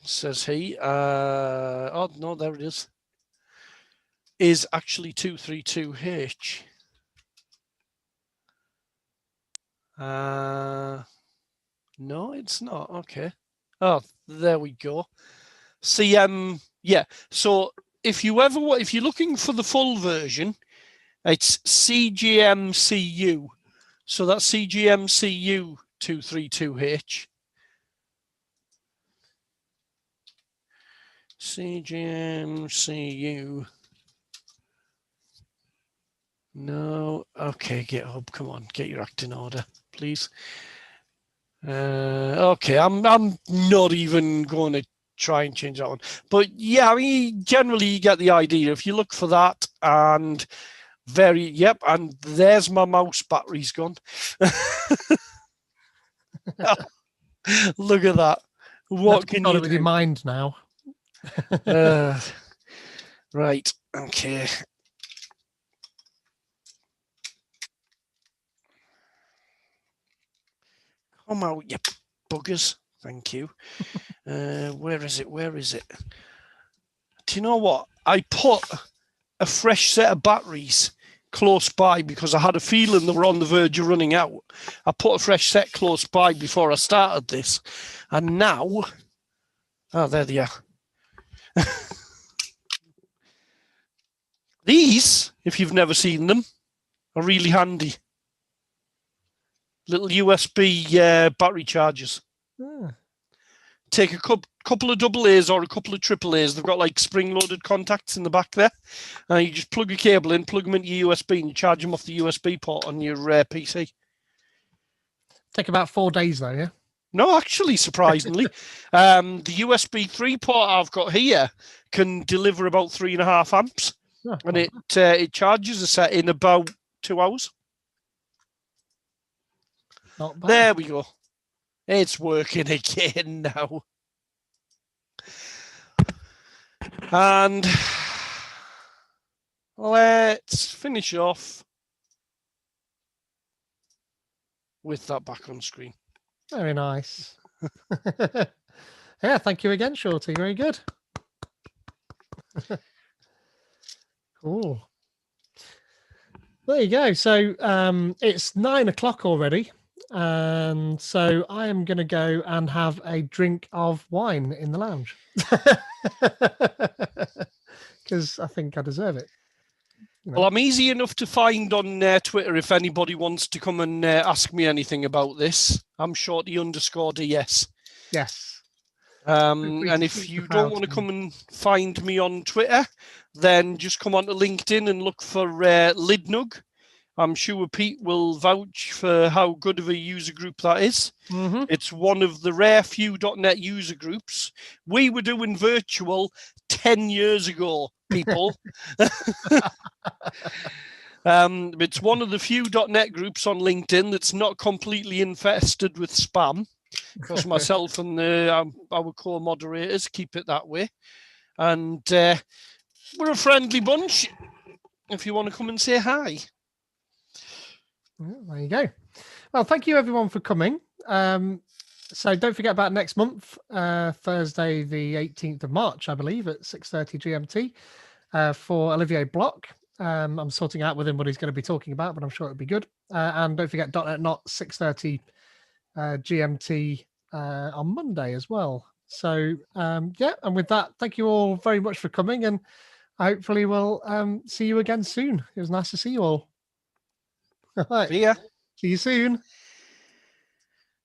says he. Oh no, there it is actually 232H. No, it's not. Okay. Oh, there we go. CM. Yeah. So if you're looking for the full version, it's CGMCU. So that's CGMCU 232H. CGMCU. No. Okay, GitHub. Come on, get your act in order, please. Okay, I'm not even going to try and change that one. But yeah, I mean, generally you get the idea. If you look for that and and there's my mouse battery's gone. Look at that. What can you do with your mind now? Right. Okay. Come out, you buggers. Thank you. Where is it? Do you know what? I put a fresh set of batteries close by because I had a feeling they were on the verge of running out. I put a fresh set close by before I started this. And now, there they are. These, if you've never seen them, are really handy. Little USB battery chargers. Take a couple of double A's or a couple of triple A's. They've got like spring-loaded contacts in the back there. You just plug a cable in, plug them into your USB, and you charge them off the USB port on your PC. Take about 4 days, though, yeah? No, actually, surprisingly. The USB 3 port I've got here can deliver about 3.5 amps. And it charges a set in about 2 hours. Not bad. There we go. It's working again now. And let's finish off with that back on screen. Very nice. Yeah, thank you again, Shorty. Very good. Cool. There you go. So it's 9 o'clock already. And so I am going to go and have a drink of wine in the lounge. Because I think I deserve it. You know. Well, I'm easy enough to find on Twitter if anybody wants to come and ask me anything about this. I'm shorty_DS. Yes. And if you don't want to come and find me on Twitter, then just come onto LinkedIn and look for Lidnug. I'm sure Pete will vouch for how good of a user group that is. Mm-hmm. It's one of the rare few .NET user groups. We were doing virtual 10 years ago, people. It's one of the few .NET groups on LinkedIn that's not completely infested with spam, because myself and our co-moderators keep it that way. And we're a friendly bunch if you want to come and say hi. There you go. Well, thank you everyone for coming. So don't forget about next month, Thursday, the 18th of March, I believe, at 6:30 GMT for Olivier Bloch. I'm sorting out with him what he's going to be talking about, but I'm sure it'll be good. And don't forget .NET Not 6:30 GMT on Monday as well. So yeah, and with that, thank you all very much for coming, and hopefully we'll see you again soon. It was nice to see you all. All right. See ya. See you soon.